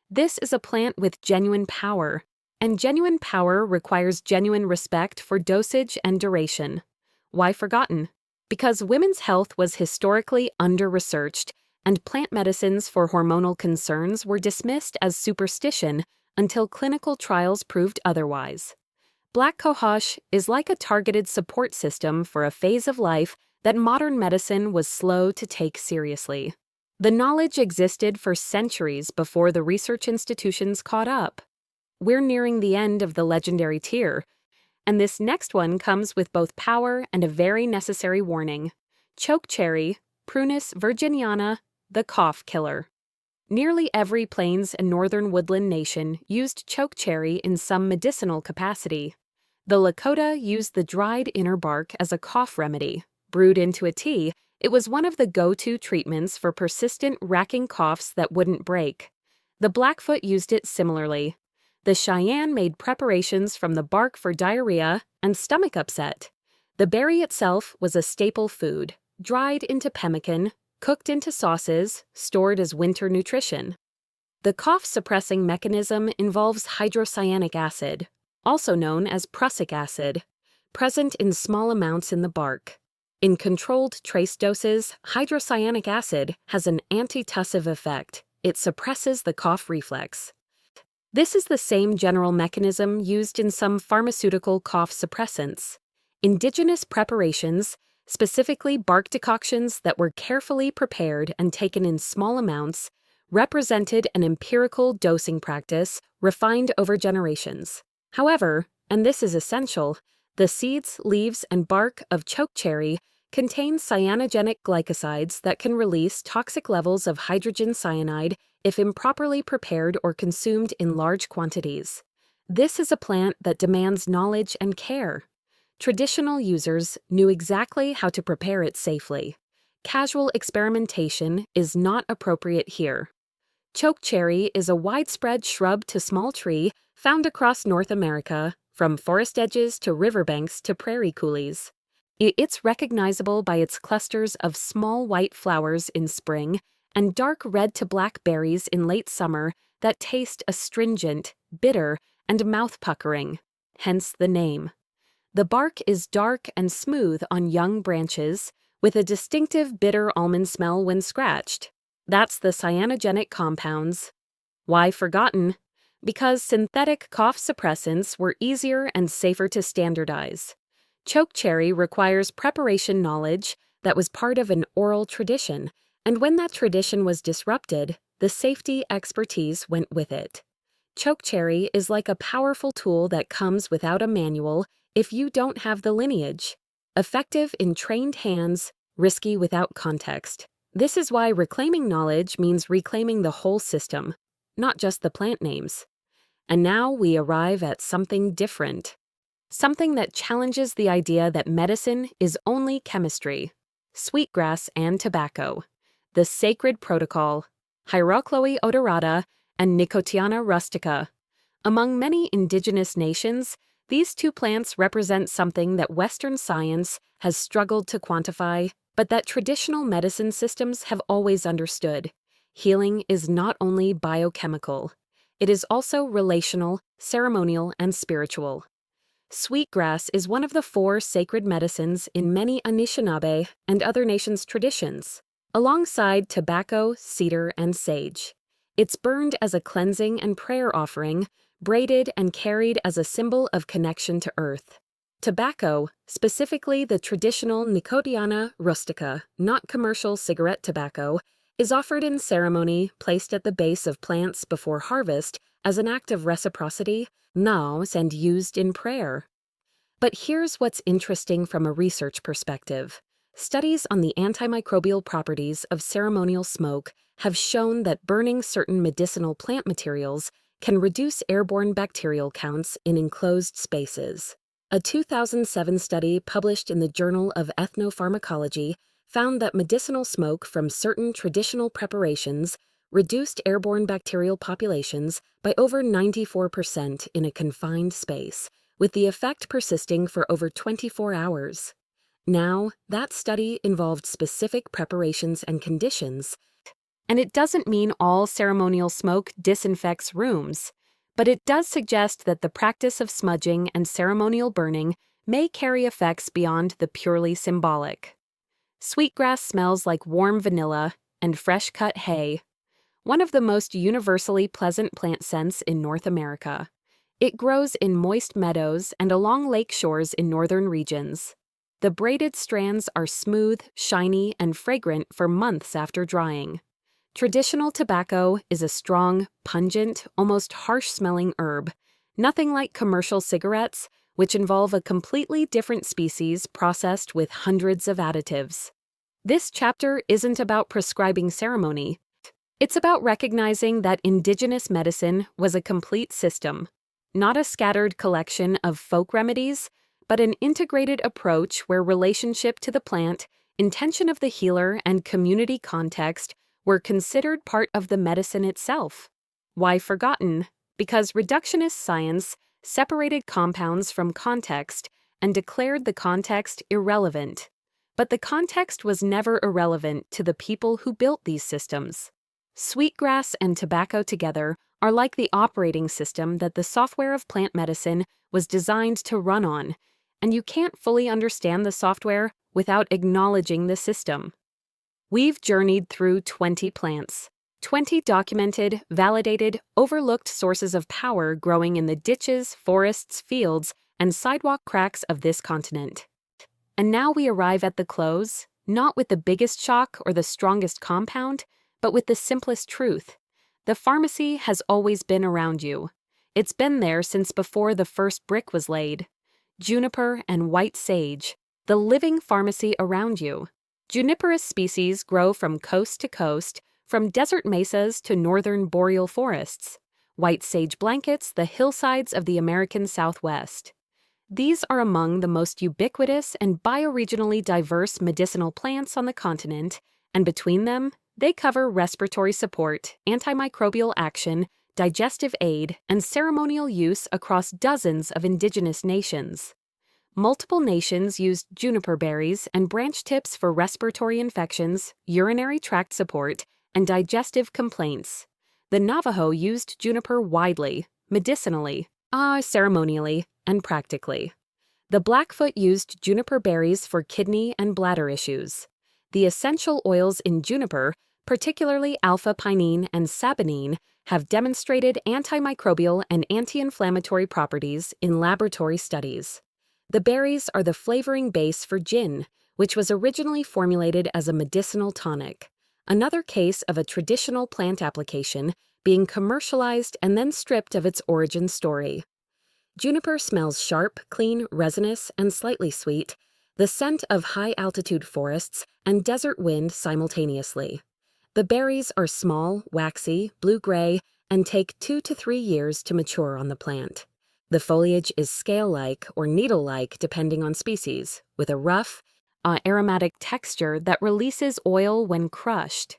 This is a plant with genuine power, and genuine power requires genuine respect for dosage and duration. Why forgotten? Because women's health was historically under-researched, and plant medicines for hormonal concerns were dismissed as superstition until clinical trials proved otherwise. Black cohosh is like a targeted support system for a phase of life that modern medicine was slow to take seriously. The knowledge existed for centuries before the research institutions caught up. We're nearing the end of the legendary tier, and this next one comes with both power and a very necessary warning. Chokecherry, Prunus virginiana, the cough killer. Nearly every plains and northern woodland nation used chokecherry in some medicinal capacity. The Lakota used the dried inner bark as a cough remedy. Brewed into a tea, it was one of the go-to treatments for persistent, racking coughs that wouldn't break. The Blackfoot used it similarly. The Cheyenne made preparations from the bark for diarrhea and stomach upset. The berry itself was a staple food, dried into pemmican, cooked into sauces, stored as winter nutrition. The cough-suppressing mechanism involves hydrocyanic acid, also known as prussic acid, present in small amounts in the bark. In controlled trace doses, hydrocyanic acid has an antitussive effect. It suppresses the cough reflex. This is the same general mechanism used in some pharmaceutical cough suppressants. Indigenous preparations, specifically bark decoctions that were carefully prepared and taken in small amounts, represented an empirical dosing practice refined over generations. However, and this is essential, the seeds, leaves, and bark of chokecherry contain cyanogenic glycosides that can release toxic levels of hydrogen cyanide if improperly prepared or consumed in large quantities. This is a plant that demands knowledge and care. Traditional users knew exactly how to prepare it safely. Casual experimentation is not appropriate here. Chokecherry is a widespread shrub to small tree found across North America, from forest edges to riverbanks to prairie coulees. It's recognizable by its clusters of small white flowers in spring and dark red to black berries in late summer that taste astringent, bitter, and mouth-puckering, hence the name. The bark is dark and smooth on young branches, with a distinctive bitter almond smell when scratched. That's the cyanogenic compounds. Why forgotten? Because synthetic cough suppressants were easier and safer to standardize. Chokecherry requires preparation knowledge that was part of an oral tradition, and when that tradition was disrupted, the safety expertise went with it. Chokecherry is like a powerful tool that comes without a manual if you don't have the lineage. Effective in trained hands, risky without context. This is why reclaiming knowledge means reclaiming the whole system, not just the plant names. And now we arrive at something different. Something that challenges the idea that medicine is only chemistry. Sweetgrass and tobacco. The sacred protocol, Hierochloi odorata and Nicotiana rustica. Among many indigenous nations, these two plants represent something that Western science has struggled to quantify, but that traditional medicine systems have always understood. Healing is not only biochemical. It is also relational, ceremonial, and spiritual. Sweetgrass is one of the 4 sacred medicines in many Anishinaabe and other nations' traditions, alongside tobacco, cedar, and sage. It's burned as a cleansing and prayer offering, braided and carried as a symbol of connection to earth. Tobacco, specifically the traditional Nicotiana rustica, not commercial cigarette tobacco, is offered in ceremony, placed at the base of plants before harvest as an act of reciprocity, naos, and used in prayer. But here's what's interesting from a research perspective. Studies on the antimicrobial properties of ceremonial smoke have shown that burning certain medicinal plant materials can reduce airborne bacterial counts in enclosed spaces. A 2007 study published in the Journal of Ethnopharmacology found that medicinal smoke from certain traditional preparations reduced airborne bacterial populations by over 94% in a confined space, with the effect persisting for over 24 hours. Now, that study involved specific preparations and conditions, and it doesn't mean all ceremonial smoke disinfects rooms, but it does suggest that the practice of smudging and ceremonial burning may carry effects beyond the purely symbolic. Sweetgrass smells like warm vanilla and fresh-cut hay, one of the most universally pleasant plant scents in North America. It grows in moist meadows and along lake shores in northern regions. The braided strands are smooth, shiny, and fragrant for months after drying. Traditional tobacco is a strong, pungent, almost harsh-smelling herb, nothing like commercial cigarettes, which involve a completely different species processed with hundreds of additives. This chapter isn't about prescribing ceremony. It's about recognizing that indigenous medicine was a complete system, not a scattered collection of folk remedies, but an integrated approach where relationship to the plant, intention of the healer, and community context were considered part of the medicine itself. Why forgotten? Because reductionist science separated compounds from context and declared the context irrelevant. But the context was never irrelevant to the people who built these systems. Sweetgrass and tobacco together are like the operating system that the software of plant medicine was designed to run on, and you can't fully understand the software without acknowledging the system. We've journeyed through 20 plants, 20 documented, validated, overlooked sources of power growing in the ditches, forests, fields, and sidewalk cracks of this continent. And now we arrive at the close, not with the biggest shock or the strongest compound, but with the simplest truth. The pharmacy has always been around you. It's been there since before the first brick was laid. Juniper and white sage, the living pharmacy around you. Juniperous species grow from coast to coast, from desert mesas to northern boreal forests. White sage blankets the hillsides of the American Southwest. These are among the most ubiquitous and bioregionally diverse medicinal plants on the continent, and between them, they cover respiratory support, antimicrobial action, digestive aid, and ceremonial use across dozens of indigenous nations. Multiple nations used juniper berries and branch tips for respiratory infections, urinary tract support, and digestive complaints. The Navajo used juniper widely, medicinally, ceremonially, and practically. The Blackfoot used juniper berries for kidney and bladder issues. The essential oils in juniper, particularly alpha-pinene and saponine, have demonstrated antimicrobial and anti-inflammatory properties in laboratory studies. The berries are the flavoring base for gin, which was originally formulated as a medicinal tonic, another case of a traditional plant application being commercialized and then stripped of its origin story. Juniper smells sharp, clean, resinous, and slightly sweet, the scent of high-altitude forests and desert wind simultaneously. The berries are small, waxy, blue-gray, and take 2 to 3 years to mature on the plant. The foliage is scale-like or needle-like depending on species, with a rough, aromatic texture that releases oil when crushed.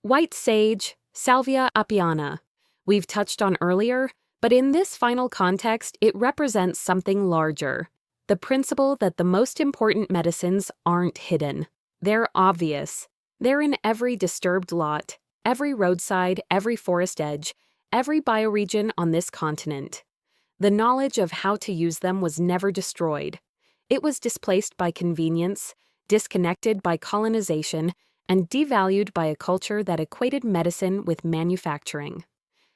White sage, Salvia apiana, we've touched on earlier, but in this final context it represents something larger. The principle that the most important medicines aren't hidden. They're obvious. They're in every disturbed lot, every roadside, every forest edge, every bioregion on this continent. The knowledge of how to use them was never destroyed. It was displaced by convenience, disconnected by colonization, and devalued by a culture that equated medicine with manufacturing.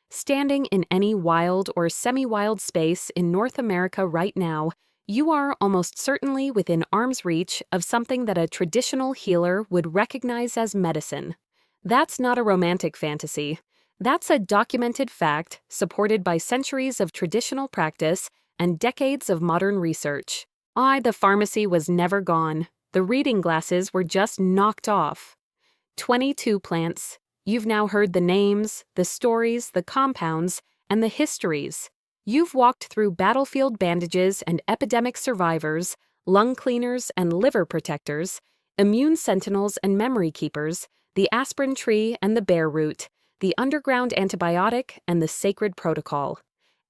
Standing in any wild or semi-wild space in North America right now, you are almost certainly within arm's reach of something that a traditional healer would recognize as medicine. That's not a romantic fantasy. That's a documented fact supported by centuries of traditional practice and decades of modern research. The pharmacy was never gone. The reading glasses were just knocked off. 22 plants. You've now heard the names, the stories, the compounds, and the histories. You've walked through battlefield bandages and epidemic survivors, lung cleaners and liver protectors, immune sentinels and memory keepers, the aspirin tree and the bear root, the underground antibiotic and the sacred protocol.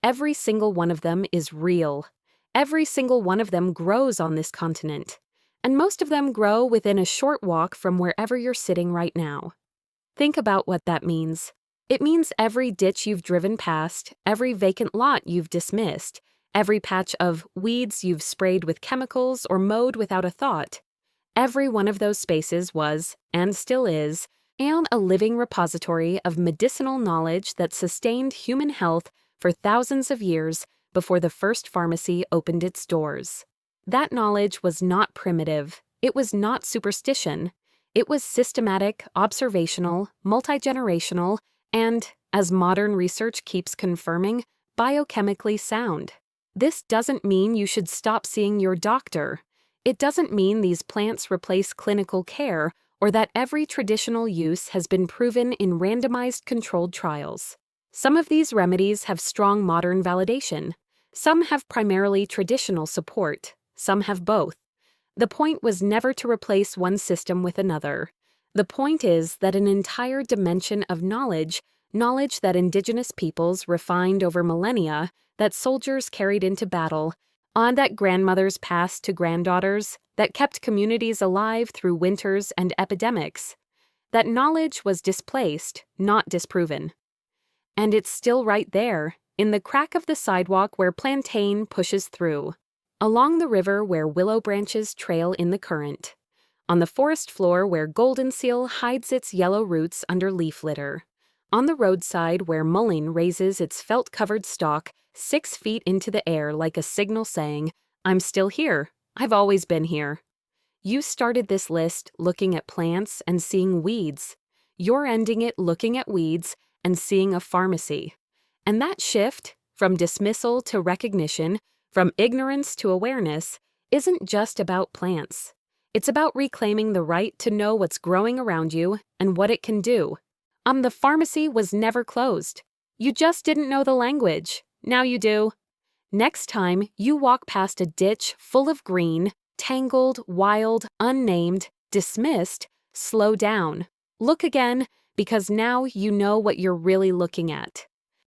Every single one of them is real. Every single one of them grows on this continent. And most of them grow within a short walk from wherever you're sitting right now. Think about what that means. It means every ditch you've driven past, every vacant lot you've dismissed, every patch of weeds you've sprayed with chemicals or mowed without a thought. Every one of those spaces was, and still is, a living repository of medicinal knowledge that sustained human health for thousands of years before the first pharmacy opened its doors. That knowledge was not primitive. It was not superstition. It was systematic, observational, multigenerational, and, as modern research keeps confirming, biochemically sound. This doesn't mean you should stop seeing your doctor. It doesn't mean these plants replace clinical care or that every traditional use has been proven in randomized controlled trials. Some of these remedies have strong modern validation. Some have primarily traditional support. Some have both. The point was never to replace one system with another. The point is that an entire dimension of knowledge that Indigenous peoples refined over millennia, that soldiers carried into battle, on that grandmothers passed to granddaughters, that kept communities alive through winters and epidemics. That knowledge was displaced, not disproven. And it's still right there, in the crack of the sidewalk where plantain pushes through, along the river where willow branches trail in the current, on the forest floor where golden seal hides its yellow roots under leaf litter, on the roadside where mullein raises its felt-covered stalk 6 feet into the air like a signal saying, "I'm still here. I've always been here." You started this list looking at plants and seeing weeds. You're ending it looking at weeds and seeing a pharmacy. And that shift, from dismissal to recognition, from ignorance to awareness, isn't just about plants. It's about reclaiming the right to know what's growing around you and what it can do. The pharmacy was never closed. You just didn't know the language. Now you do. Next time you walk past a ditch full of green, tangled, wild, unnamed, dismissed, slow down. Look again, because now you know what you're really looking at.